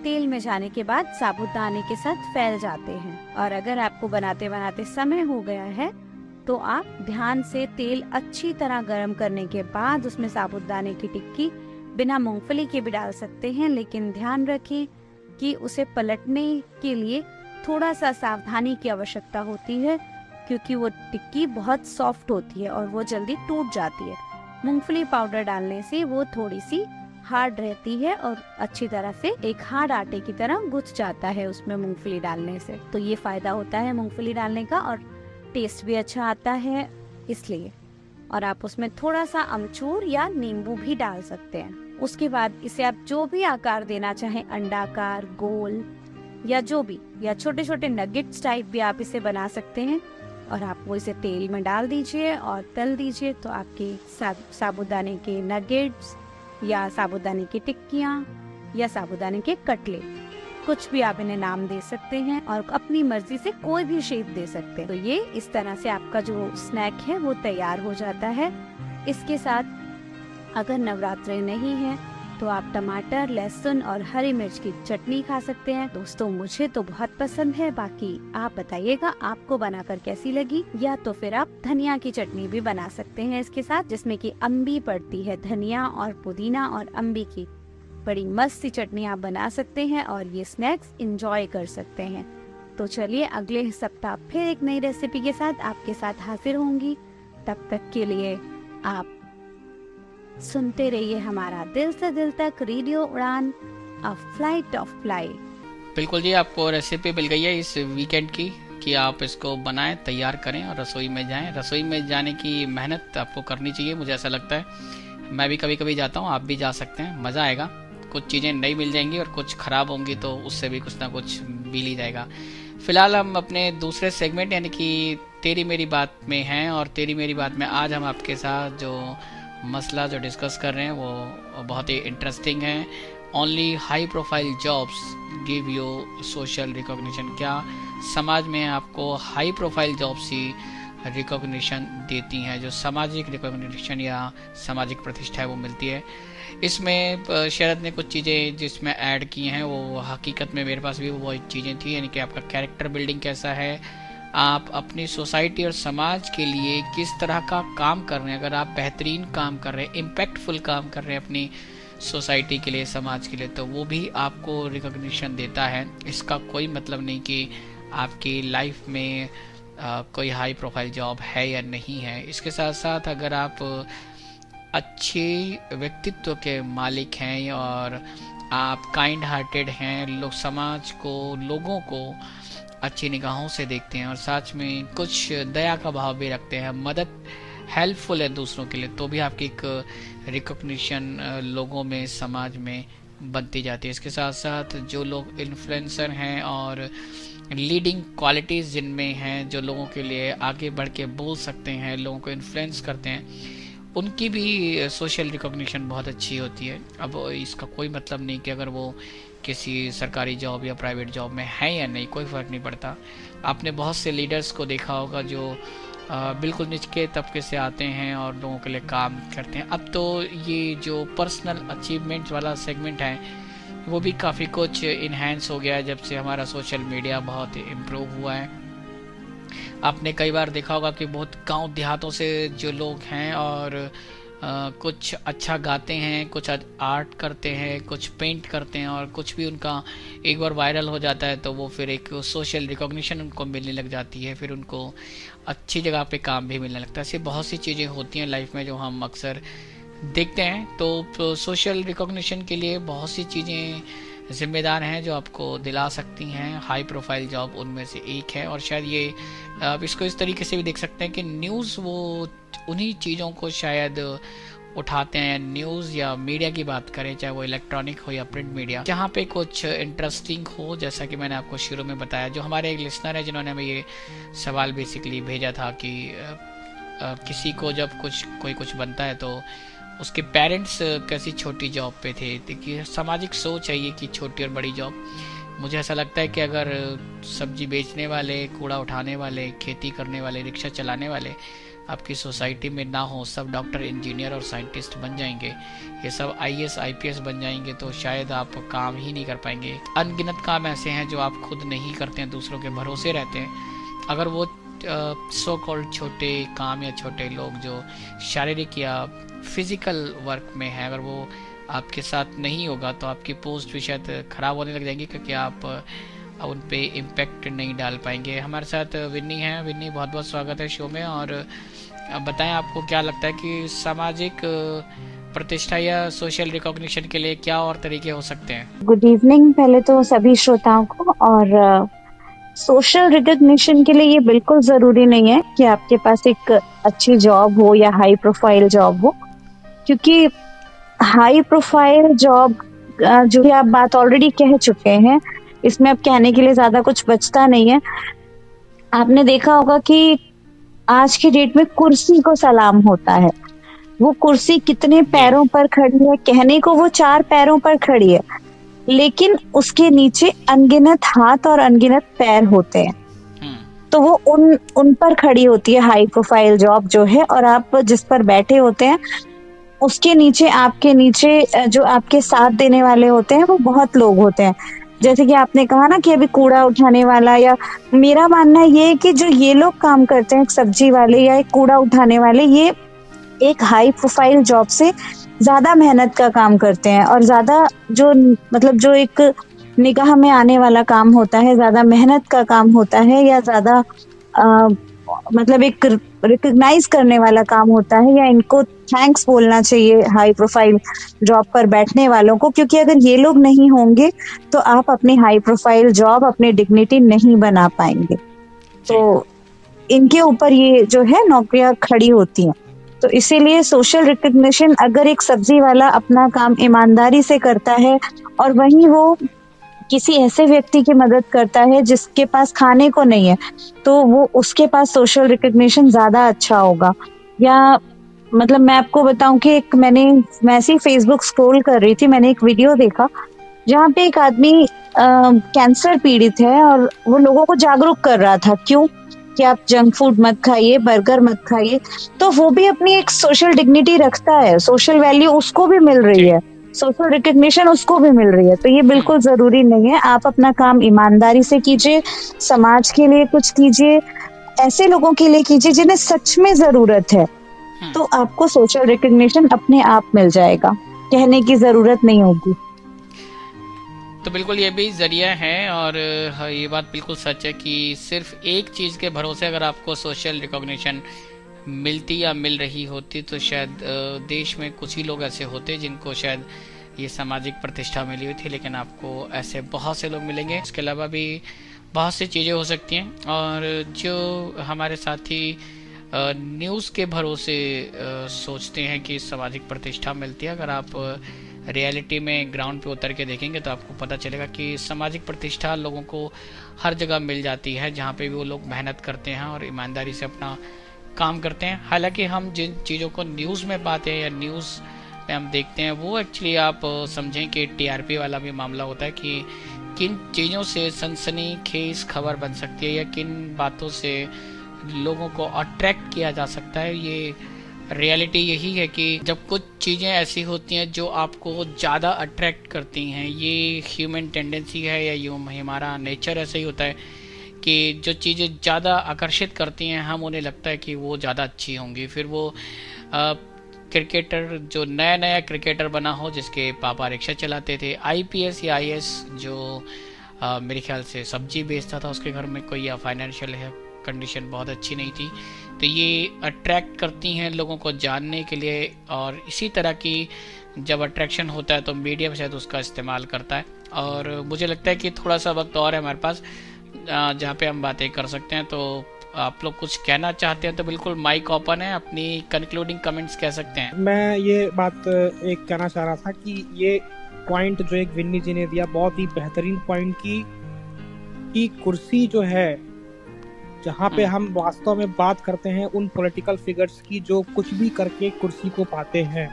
तेल में जाने के बाद साबुदाने के साथ फैल जाते हैं। और अगर आपको बनाते बनाते समय हो गया है तो आप ध्यान से तेल अच्छी तरह गर्म करने के बाद उसमें साबुदाने की टिक्की बिना मूंगफली के भी डाल सकते हैं, लेकिन ध्यान रखें कि उसे पलटने के लिए थोड़ा सा सावधानी की आवश्यकता होती है, क्योंकि वो टिक्की बहुत सॉफ्ट होती है और वो जल्दी टूट जाती है। मूंगफली पाउडर डालने से वो थोड़ी सी हार्ड रहती है और अच्छी तरह से एक हार्ड आटे की तरह गुथ जाता है उसमें मूंगफली डालने से। तो ये फायदा होता है मूंगफली डालने का, और टेस्ट भी अच्छा आता है इसलिए। और आप उसमें थोड़ा सा अमचूर या नींबू भी डाल सकते हैं। उसके बाद इसे आप जो भी आकार देना चाहें, अंडाकार, गोल या जो भी, या छोटे छोटे नगेट्स टाइप भी आप इसे बना सकते हैं, और आप वो इसे तेल में डाल दीजिए और तल दीजिए। तो आपके साबुदाने के नगेट्स या साबुदाने की टिक्कियाँ या साबुदाने के कटले, कुछ भी आप इन्हें नाम दे सकते हैं, और अपनी मर्जी से कोई भी शेप दे सकते हैं। तो ये इस तरह से आपका जो स्नैक है वो तैयार हो जाता है। इसके साथ अगर नवरात्रि नहीं है तो आप टमाटर, लहसुन और हरी मिर्च की चटनी खा सकते हैं। दोस्तों मुझे तो बहुत पसंद है, बाकी आप बताइएगा आपको बनाकर कैसी लगी। या तो फिर आप धनिया की चटनी भी बना सकते हैं इसके साथ, जिसमें कि अम्बी पड़ती है, धनिया और पुदीना और अम्बी की बड़ी मस्त सी चटनी आप बना सकते हैं और ये स्नैक्स एंजॉय कर सकते हैं। तो चलिए अगले सप्ताह फिर एक नई रेसिपी के साथ आपके साथ हाजिर होंगी। तब तक के लिए आप सुनते रहिए हमारा दिल से दिल तक रेडियो उड़ान, अ फ्लाइट ऑफ फ्लाई। बिल्कुल जी, आपको रेसिपी मिल गई है इस वीकेंड की कि आप इसको बनाएं, तैयार करें और रसोई में जाएं। रसोई में जाने की मेहनत आपको करनी चाहिए, मुझे ऐसा लगता है। मैं भी कभी कभी जाता हूं, आप भी जा सकते हैं, मज़ा आएगा। कुछ चीज़ें नई मिल जाएंगी और कुछ ख़राब होंगी तो उससे भी कुछ ना कुछ मिल ही जाएगा। फिलहाल हम अपने दूसरे सेगमेंट यानी कि तेरी मेरी बात में हैं, और तेरी मेरी बात में आज हम आपके साथ जो मसला जो डिस्कस कर रहे हैं वो बहुत ही इंटरेस्टिंग है। Only high profile jobs give you social recognition. क्या समाज में आपको हाई प्रोफाइल जॉब्स ही रिकॉग्निशन देती हैं, जो सामाजिक रिकॉग्निशन या सामाजिक प्रतिष्ठा है वो मिलती है। इसमें शरद ने कुछ चीज़ें जिसमें ऐड की हैं वो हकीकत में मेरे पास भी वो चीज़ें थी, यानी कि आपका कैरेक्टर बिल्डिंग कैसा है, आप अपनी सोसाइटी और समाज के लिए किस तरह का काम कर रहे हैं। अगर आप बेहतरीन काम कर रहे हैं, इम्पैक्टफुल काम कर रहे हैं अपनी सोसाइटी के लिए, समाज के लिए, तो वो भी आपको रिकॉग्निशन देता है। इसका कोई मतलब नहीं कि आपकी लाइफ में कोई हाई प्रोफाइल जॉब है या नहीं है। इसके साथ साथ अगर आप अच्छे व्यक्तित्व के मालिक हैं और आप काइंड हार्टेड हैं, लोग समाज को, लोगों को अच्छी निगाहों से देखते हैं और सच में कुछ दया का भाव भी रखते हैं, मदद हेल्पफुल है दूसरों के लिए, तो भी आपकी एक रिकॉग्निशन लोगों में, समाज में बनती जाती है। इसके साथ साथ जो लोग इन्फ्लुएंसर हैं और लीडिंग क्वालिटीज़ जिनमें हैं, जो लोगों के लिए आगे बढ़ के बोल सकते हैं, लोगों को इन्फ्लुएंस करते हैं, उनकी भी सोशल रिकॉग्निशन बहुत अच्छी होती है। अब इसका कोई मतलब नहीं कि अगर वो किसी सरकारी जॉब या प्राइवेट जॉब में है या नहीं, कोई फ़र्क नहीं पड़ता। आपने बहुत से लीडर्स को देखा होगा जो बिल्कुल निचले तबके से आते हैं और लोगों के लिए काम करते हैं। अब तो ये जो पर्सनल अचीवमेंट वाला सेगमेंट है वो भी काफ़ी कुछ इन्हेंस हो गया है जब से हमारा सोशल मीडिया बहुत इम्प्रूव हुआ है। आपने कई बार देखा होगा कि बहुत गांव देहातों से जो लोग हैं और कुछ अच्छा गाते हैं, कुछ आर्ट करते हैं, कुछ पेंट करते हैं, और कुछ भी उनका एक बार वायरल हो जाता है तो वो फिर एक सोशल रिकॉग्निशन उनको मिलने लग जाती है, फिर उनको अच्छी जगह पे काम भी मिलने लगता है। ऐसी बहुत सी चीज़ें होती हैं लाइफ में जो हम अक्सर देखते हैं। तो सोशल रिकॉग्निशन के लिए बहुत सी चीज़ें जिम्मेदार हैं जो आपको दिला सकती हैं। हाई प्रोफाइल जॉब उनमें से एक है, और शायद ये आप इसको इस तरीके से भी देख सकते हैं कि न्यूज़ वो उन्हीं चीज़ों को शायद उठाते हैं। न्यूज़ या मीडिया की बात करें, चाहे वो इलेक्ट्रॉनिक हो या प्रिंट मीडिया, जहाँ पे कुछ इंटरेस्टिंग हो, जैसा कि मैंने आपको शुरू में बताया। जो हमारे एक लिसनर है जिन्होंने हमें ये सवाल बेसिकली भेजा था कि किसी को जब कोई कुछ बनता है तो उसके पेरेंट्स कैसी छोटी जॉब पे थे। देखिए, सामाजिक सोच है ये कि छोटी और बड़ी जॉब। मुझे ऐसा लगता है कि अगर सब्जी बेचने वाले, कूड़ा उठाने वाले, खेती करने वाले, रिक्शा चलाने वाले आपकी सोसाइटी में ना हो, सब डॉक्टर, इंजीनियर और साइंटिस्ट बन जाएंगे, ये सब IAS IPS बन जाएंगे, तो शायद आप काम ही नहीं कर पाएंगे। अनगिनत काम ऐसे हैं जो आप खुद नहीं करते हैं, दूसरों के भरोसे रहते हैं। अगर वो सो कॉल्ड छोटे काम या छोटे लोग जो शारीरिक या फिजिकल वर्क में है, अगर वो आपके साथ नहीं होगा तो आपकी पोस्ट भी शायद ख़राब होने लग जाएंगी, क्योंकि आप उन पे इम्पेक्ट नहीं डाल पाएंगे। हमारे साथ विन्नी है। विन्नी, बहुत बहुत स्वागत है शो में। और बताएं, आपको क्या लगता है कि सामाजिक प्रतिष्ठा या सोशल रिकॉग्निशन के लिए क्या और तरीके हो सकते हैं? गुड इवनिंग पहले तो सभी श्रोताओं को। और सोशल रिकॉग्निशन के लिए ये बिल्कुल ज़रूरी नहीं है कि आपके पास एक अच्छी जॉब हो या हाई प्रोफाइल जॉब हो, क्योंकि हाई प्रोफाइल जॉब जो भी आप बात ऑलरेडी कह चुके हैं, इसमें अब कहने के लिए ज्यादा कुछ बचता नहीं है। आपने देखा होगा कि आज की डेट में कुर्सी को सलाम होता है। वो कुर्सी कितने पैरों पर खड़ी है, कहने को वो 4 पैरों पर खड़ी है, लेकिन उसके नीचे अनगिनत हाथ और अनगिनत पैर होते हैं। तो वो उन पर खड़ी होती है हाई प्रोफाइल जॉब जो है, और आप जिस पर बैठे होते हैं उसके नीचे, आपके नीचे जो आपके साथ देने वाले होते हैं वो बहुत लोग होते हैं। जैसे कि आपने कहा ना कि अभी कूड़ा उठाने वाला, या मेरा मानना ये है कि जो ये लोग काम करते हैं, एक सब्जी वाले या एक कूड़ा उठाने वाले, ये एक हाई प्रोफाइल जॉब से ज्यादा मेहनत का काम करते हैं, और ज्यादा जो मतलब जो एक निगाह में आने वाला काम होता है, ज्यादा मेहनत का काम होता है, या ज्यादा मतलब एक रिकॉग्नाइज करने वाला काम होता है, या इनको थैंक्स बोलना चाहिए हाई प्रोफाइल जॉब पर बैठने वालों को, क्योंकि अगर ये लोग नहीं होंगे तो आप अपनी हाई प्रोफाइल जॉब, अपनी डिग्निटी नहीं बना पाएंगे। तो इनके ऊपर ये जो है नौकरियां खड़ी होती हैं। तो इसीलिए सोशल रिकॉग्निशन, अगर एक सब्जी वाला अपना काम ईमानदारी से करता है और वहीं वो किसी ऐसे व्यक्ति की मदद करता है जिसके पास खाने को नहीं है, तो वो उसके पास सोशल रिकॉग्निशन ज्यादा अच्छा होगा। या मतलब मैं आपको बताऊं कि मैं ऐसे ही फेसबुक स्क्रॉल कर रही थी, मैंने एक वीडियो देखा जहाँ पे एक आदमी कैंसर पीड़ित है और वो लोगों को जागरूक कर रहा था, क्यों कि आप जंक फूड मत खाइए, बर्गर मत खाइए। तो वो भी अपनी एक सोशल डिग्निटी रखता है, सोशल वैल्यू उसको भी मिल रही है, सोशल रिकॉग्निशन उसको भी मिल रही है। तो ये बिल्कुल जरूरी नहीं है। आप अपना काम ईमानदारी से कीजिए, समाज के लिए कुछ कीजिए, ऐसे लोगों के लिए कीजिए जिन्हें सच में जरूरत है, तो आपको सोशल रिकॉग्निशन अपने आप मिल जाएगा, कहने की जरूरत नहीं होगी। तो बिल्कुल ये भी जरिया है, और ये बात बिल्कुल सच है कि सिर्फ एक चीज़ के भरोसे अगर आपको सोशल रिकॉग्निशन मिलती या मिल रही होती तो शायद देश में कुछ ही लोग ऐसे होते जिनको शायद ये सामाजिक प्रतिष्ठा मिली हुई थी, लेकिन आपको ऐसे बहुत से लोग मिलेंगे। इसके अलावा भी बहुत सी चीज़ें हो सकती हैं। और जो हमारे साथी न्यूज़ के भरोसे सोचते हैं कि सामाजिक प्रतिष्ठा मिलती है, अगर आप रियलिटी में ग्राउंड पे उतर के देखेंगे तो आपको पता चलेगा कि सामाजिक प्रतिष्ठा लोगों को हर जगह मिल जाती है जहाँ पे भी वो लोग मेहनत करते हैं और ईमानदारी से अपना काम करते हैं। हालांकि हम जिन चीज़ों को न्यूज़ में पाते हैं या न्यूज़ में हम देखते हैं वो एक्चुअली आप समझें कि टीआरपी वाला भी मामला होता है कि किन चीज़ों से सनसनीखेज खबर बन सकती है या किन बातों से लोगों को अट्रैक्ट किया जा सकता है। ये रियलिटी यही है कि जब कुछ चीज़ें ऐसी होती हैं जो आपको ज़्यादा अट्रैक्ट करती हैं, ये ह्यूमन टेंडेंसी है या यूँ हमारा नेचर ऐसे ही होता है कि जो चीज़ें ज़्यादा आकर्षित करती हैं हम उन्हें लगता है कि वो ज़्यादा अच्छी होंगी। फिर वो क्रिकेटर जो नया नया क्रिकेटर बना हो जिसके पापा रिक्शा चलाते थे, आईपीएस या आईएएस जो मेरे ख्याल से सब्जी बेचता था, उसके घर में कोई या फाइनेंशियल कंडीशन बहुत अच्छी नहीं थी, तो ये अट्रैक्ट करती हैं लोगों को जानने के लिए। और इसी तरह की जब अट्रैक्शन होता है तो मीडिया शायद उसका इस्तेमाल करता है। और मुझे लगता है कि थोड़ा सा वक्त और है हमारे पास जहाँ पे हम बातें कर सकते हैं। तो आप लोग कुछ कहना चाहते हैं तो बिल्कुल माइक ओपन है, अपनी कंक्लूडिंग कमेंट्स कह सकते हैं। मैं ये बात एक कहना चाह रहा था कि ये पॉइंट जो एक विन्नी जी ने दिया बहुत ही बेहतरीन पॉइंट की कुर्सी जो है जहाँ पे हम वास्तव में बात करते हैं उन पॉलिटिकल फिगर्स की जो कुछ भी करके कुर्सी को पाते हैं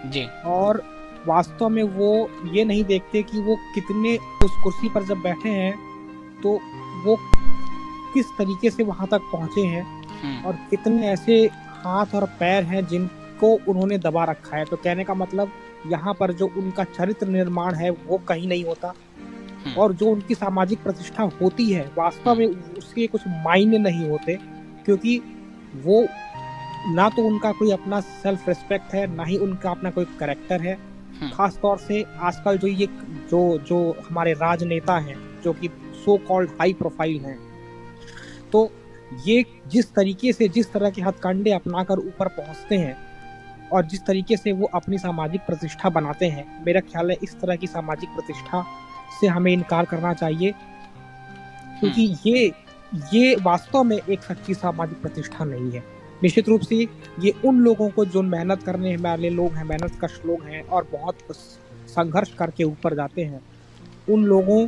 जी, और वास्तव में वो ये नहीं देखते कि वो कितने उस कुर्सी पर जब बैठे हैं तो वो किस तरीके से वहां तक पहुंचे हैं और कितने ऐसे हाथ और पैर हैं जिनको उन्होंने दबा रखा है। तो कहने का मतलब यहाँ पर जो उनका चरित्र निर्माण है वो कहीं नहीं होता, और जो उनकी सामाजिक प्रतिष्ठा होती है वास्तव में उसके कुछ मायने नहीं होते, क्योंकि वो ना तो उनका कोई अपना सेल्फ रिस्पेक्ट है, ना ही उनका अपना कोई कैरेक्टर है। खास तौर से आजकल जो हमारे राजनेता हैं जो कि सो कॉल्ड हाई प्रोफाइल हैं, तो ये जिस तरीके से जिस तरह के हथकंडे अपनाकर ऊपर पहुंचते हैं और जिस तरीके से वो अपनी सामाजिक प्रतिष्ठा बनाते हैं, मेरा ख्याल है इस तरह की सामाजिक प्रतिष्ठा से हमें इनकार करना चाहिए, क्योंकि ये वास्तव में एक सच्ची सामाजिक प्रतिष्ठा नहीं है। निश्चित रूप से ये उन लोगों को जो मेहनत करने वाले लोग हैं, मेहनत कश लोग हैं और बहुत संघर्ष करके ऊपर जाते हैं, उन लोगों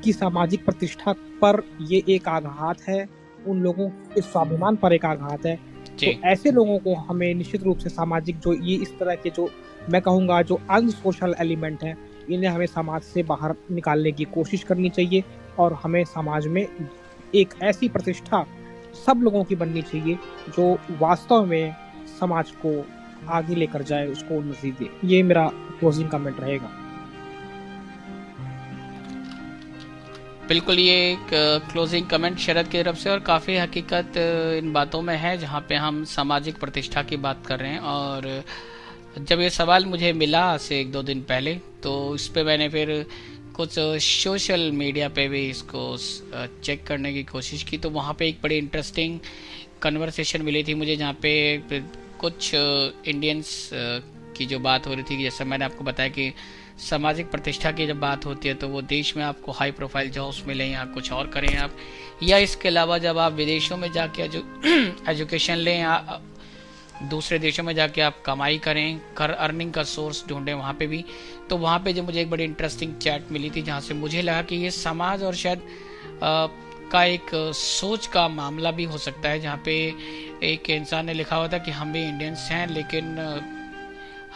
की सामाजिक प्रतिष्ठा पर ये एक आघात है, उन लोगों के स्वाभिमान पर एक आघात है। तो ऐसे लोगों को हमें निश्चित रूप से सामाजिक जो ये इस तरह के जो मैं कहूँगा जो अनसोशल एलिमेंट हैं, इन्हें हमें समाज से बाहर निकालने की कोशिश करनी चाहिए और हमें समाज में एक ऐसी प्रतिष्ठा सब लोगों की बननी चाहिए जो वास्तव में समाज को आगे लेकर जाए, उसको उन्नति दे। ये मेरा क्लोजिंग कमेंट रहेगा। बिल्कुल, ये एक क्लोजिंग कमेंट शरद की तरफ से, और काफ़ी हकीकत इन बातों में है जहाँ पे हम सामाजिक प्रतिष्ठा की बात कर रहे हैं। और जब ये सवाल मुझे मिला से 1-2 दिन पहले, तो इस पे मैंने फिर कुछ सोशल मीडिया पे भी इसको चेक करने की कोशिश की, तो वहाँ पे एक बड़ी इंटरेस्टिंग कन्वर्सेशन मिली थी मुझे, जहाँ पे कुछ इंडियंस की जो बात हो रही थी कि जैसे मैंने आपको बताया कि सामाजिक प्रतिष्ठा की जब बात होती है तो वो देश में आपको हाई प्रोफाइल जॉब्स मिलें या कुछ और करें आप, या इसके अलावा जब आप विदेशों में जाके एजुकेशन लें या दूसरे देशों में जाके आप कमाई करें, अर्निंग का सोर्स ढूंढें वहाँ पे भी। तो वहाँ पे जो मुझे एक बड़ी इंटरेस्टिंग चैट मिली थी जहाँ से मुझे लगा कि ये समाज और शायद का एक सोच का मामला भी हो सकता है, जहाँ पे एक इंसान ने लिखा हुआ था कि हम भी इंडियंस हैं लेकिन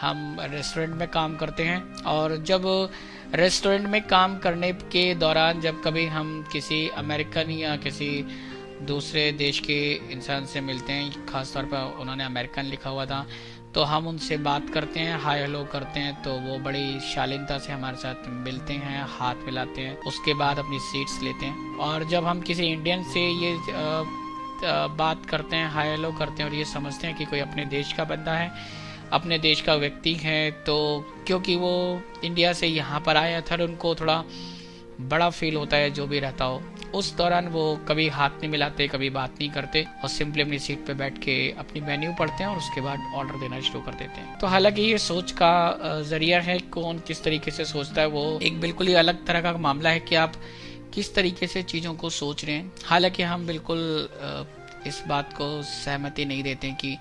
हम रेस्टोरेंट में काम करते हैं, और जब रेस्टोरेंट में काम करने के दौरान जब कभी हम किसी अमेरिकन या किसी दूसरे देश के इंसान से मिलते हैं, ख़ास तौर पर उन्होंने अमेरिकन लिखा हुआ था, तो हम उनसे बात करते हैं, हाय हेलो करते हैं, तो वो बड़ी शालीनता से हमारे साथ मिलते हैं, हाथ मिलाते हैं, उसके बाद अपनी सीट्स लेते हैं। और जब हम किसी इंडियन से ये बात करते हैं, हाय हेलो करते हैं और ये समझते हैं कि कोई अपने देश का बंदा है, अपने देश का व्यक्ति है, तो क्योंकि वो इंडिया से यहाँ पर आया था, उनको थोड़ा बड़ा फील होता है जो भी रहता हो, उस दौरान वो कभी हाथ नहीं मिलाते, कभी बात नहीं करते और सिंपली अपनी सीट पे बैठ के अपनी मेन्यू पढ़ते हैं और उसके बाद ऑर्डर देना शुरू कर देते हैं। तो हालांकि ये सोच का जरिया है, कौन किस तरीके से सोचता है, वो एक बिल्कुल ही अलग तरह का मामला है कि आप किस तरीके से चीज़ों को सोच रहे हैं। हालांकि हम बिल्कुल इस बात को सहमति नहीं देते कि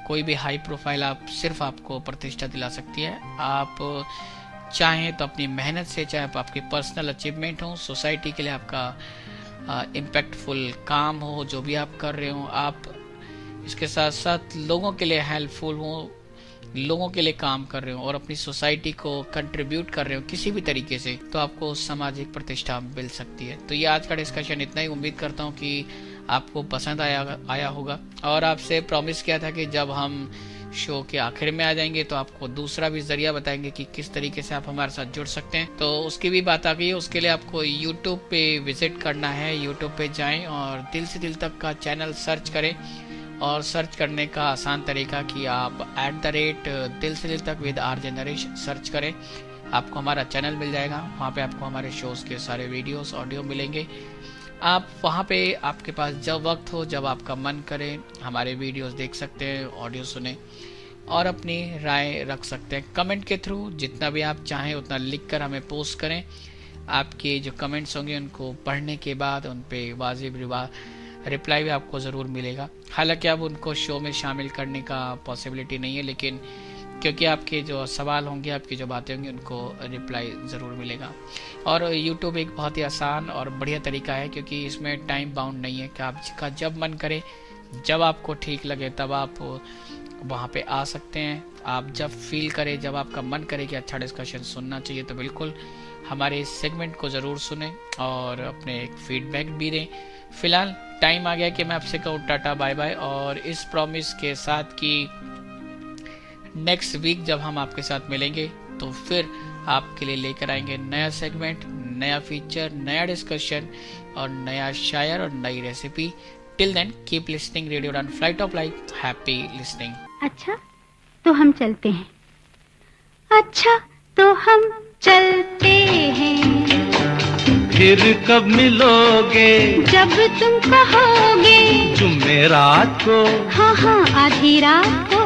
कोई भी हाई प्रोफाइल सिर्फ आपको प्रतिष्ठा दिला सकती है। आप चाहें तो अपनी मेहनत से, चाहे आपकी पर्सनल अचीवमेंट हो, सोसाइटी के लिए आपका इम्पैक्टफुल काम हो, जो भी आप कर रहे हो, आप इसके साथ साथ लोगों के लिए हेल्पफुल हो, लोगों के लिए काम कर रहे हो और अपनी सोसाइटी को कंट्रीब्यूट कर रहे हो किसी भी तरीके से, तो आपको सामाजिक प्रतिष्ठा मिल सकती है। तो ये आज का डिस्कशन इतना ही। उम्मीद करता हूँ कि आपको पसंद आया होगा। और आपसे प्रॉमिस किया था कि जब हम शो के आखिर में आ जाएंगे तो आपको दूसरा भी जरिया बताएंगे कि किस तरीके से आप हमारे साथ जुड़ सकते हैं। तो उसकी भी बात आ गई है। उसके लिए आपको यूट्यूब पे विजिट करना है। यूट्यूब पे जाएं और दिल से दिल तक का चैनल सर्च करें। और सर्च करने का आसान तरीका कि आप @दिल से दिल तक विद आरजे नरेश सर्च करें, आपको हमारा चैनल मिल जाएगा। वहाँ पे आपको हमारे शोज के सारे वीडियोस ऑडियो मिलेंगे। आप वहाँ पे आपके पास जब वक्त हो, जब आपका मन करे, हमारे वीडियोस देख सकते हैं, ऑडियो सुने और अपनी राय रख सकते हैं कमेंट के थ्रू। जितना भी आप चाहें उतना लिख कर हमें पोस्ट करें। आपके जो कमेंट्स होंगे उनको पढ़ने के बाद उन पे वाजिब रिप्लाई भी आपको ज़रूर मिलेगा। हालांकि अब उनको शो में शामिल करने का पॉसिबिलिटी नहीं है, लेकिन क्योंकि आपके जो सवाल होंगे, आपकी जो बातें होंगी, उनको रिप्लाई ज़रूर मिलेगा। और यूट्यूब एक बहुत ही आसान और बढ़िया तरीका है, क्योंकि इसमें टाइम बाउंड नहीं है कि आपका जब मन करे, जब आपको ठीक लगे तब आप वहाँ पे आ सकते हैं। आप जब फील करें, जब आपका मन करे कि अच्छा डिस्कशन सुनना चाहिए, तो बिल्कुल हमारे इस सेगमेंट को ज़रूर सुने और अपने एक फीडबैक भी दें। फिलहाल टाइम आ गया कि मैं आपसे कहूँ टाटा बाय बाय, और इस प्रॉमिस के साथ कि नेक्स्ट वीक जब हम आपके साथ मिलेंगे तो फिर आपके लिए लेकर आएंगे नया सेगमेंट, नया फीचर, नया डिस्कशन और नया शायर और नई recipe. Till then keep listening radio Udaan, flight of life. Happy listening. अच्छा तो हम चलते हैं, अच्छा तो हम चलते हैं, फिर कब मिलोगे जब तुम कहोगे, जुमेरात को, हाँ हाँ आधी रात को,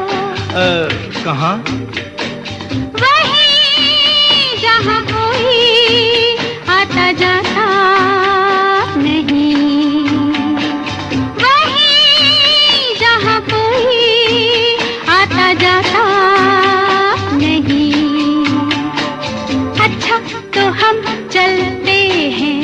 कहाँ? वहीं जहाँ कोई आता जाता नहीं, वहीं जहाँ कोई आता जाता नहीं, अच्छा तो हम चलते हैं।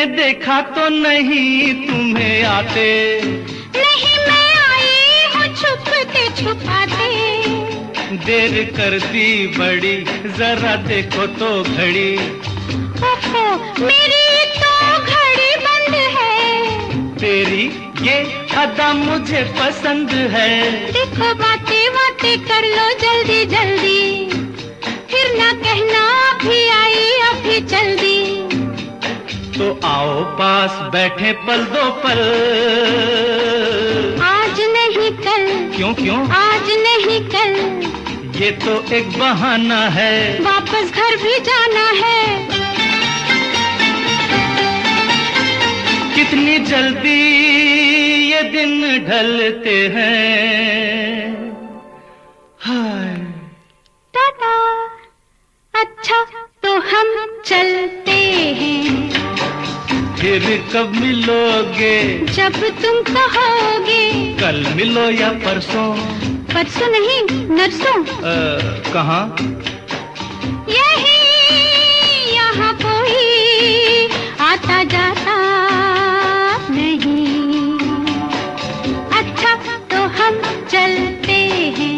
देखा तो नहीं तुम्हें आते, नहीं मैं आई हूँ छुपते छुपाते, देर कर दी बड़ी, जरा देखो तो घड़ी, ओहो मेरी तो घड़ी बंद है, तेरी ये अदा मुझे पसंद है, देखो बातें बातें कर लो जल्दी जल्दी, फिर ना कहना अभी आई अभी चल दी, तो आओ पास बैठे पल दो पल, आज नहीं कल, क्यों क्यों आज नहीं कल, ये तो एक बहाना है, वापस घर भी जाना है, कितनी जल्दी ये दिन ढलते हैं, हाय टाटा, अच्छा तो हम चलते हैं, फिर कब मिलोगे जब तुम कहोगे, कल मिलो या परसों, परसों नहीं नरसों, कहाँ? यही यहाँ कोई आता जाता नहीं, अच्छा तो हम चलते हैं।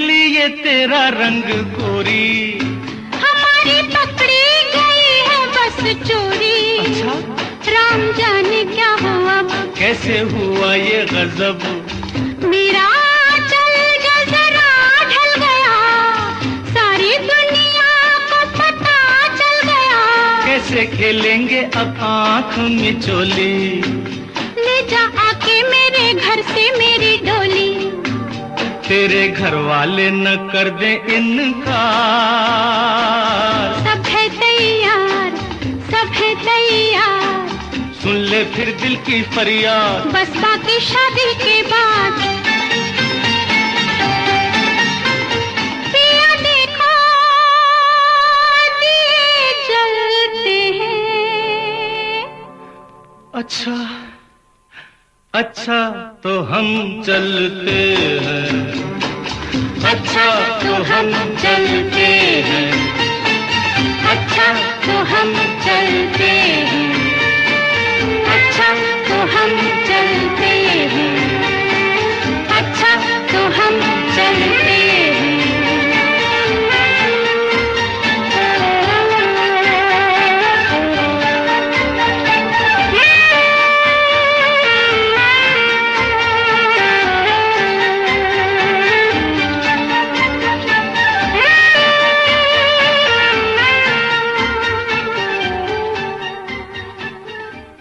लिए तेरा रंग गोरी, हमारी पकड़ी गई है बस चोरी। अच्छा राम जाने क्या हुआ, कैसे हुआ ये गजब, मेरा चल जो जरा ढल गया, सारी दुनिया को पता चल गया। कैसे खेलेंगे अब आँख में चोली, ले जा आके मेरे घर से मेरी डोली। तेरे घर वाले न कर दे इनकार, सब है तैयार, सब है तैयार, सुन ले फिर दिल की फरियाद, बस बाकी शादी के बाद। पिया देखो दिए जलते हैं। अच्छा अच्छा तो हम चलते हैं, अच्छा तो हम चलते हैं, अच्छा तो हम चलते हैं, अच्छा तो हम चलते हैं, अच्छा तो हम चलते हैं।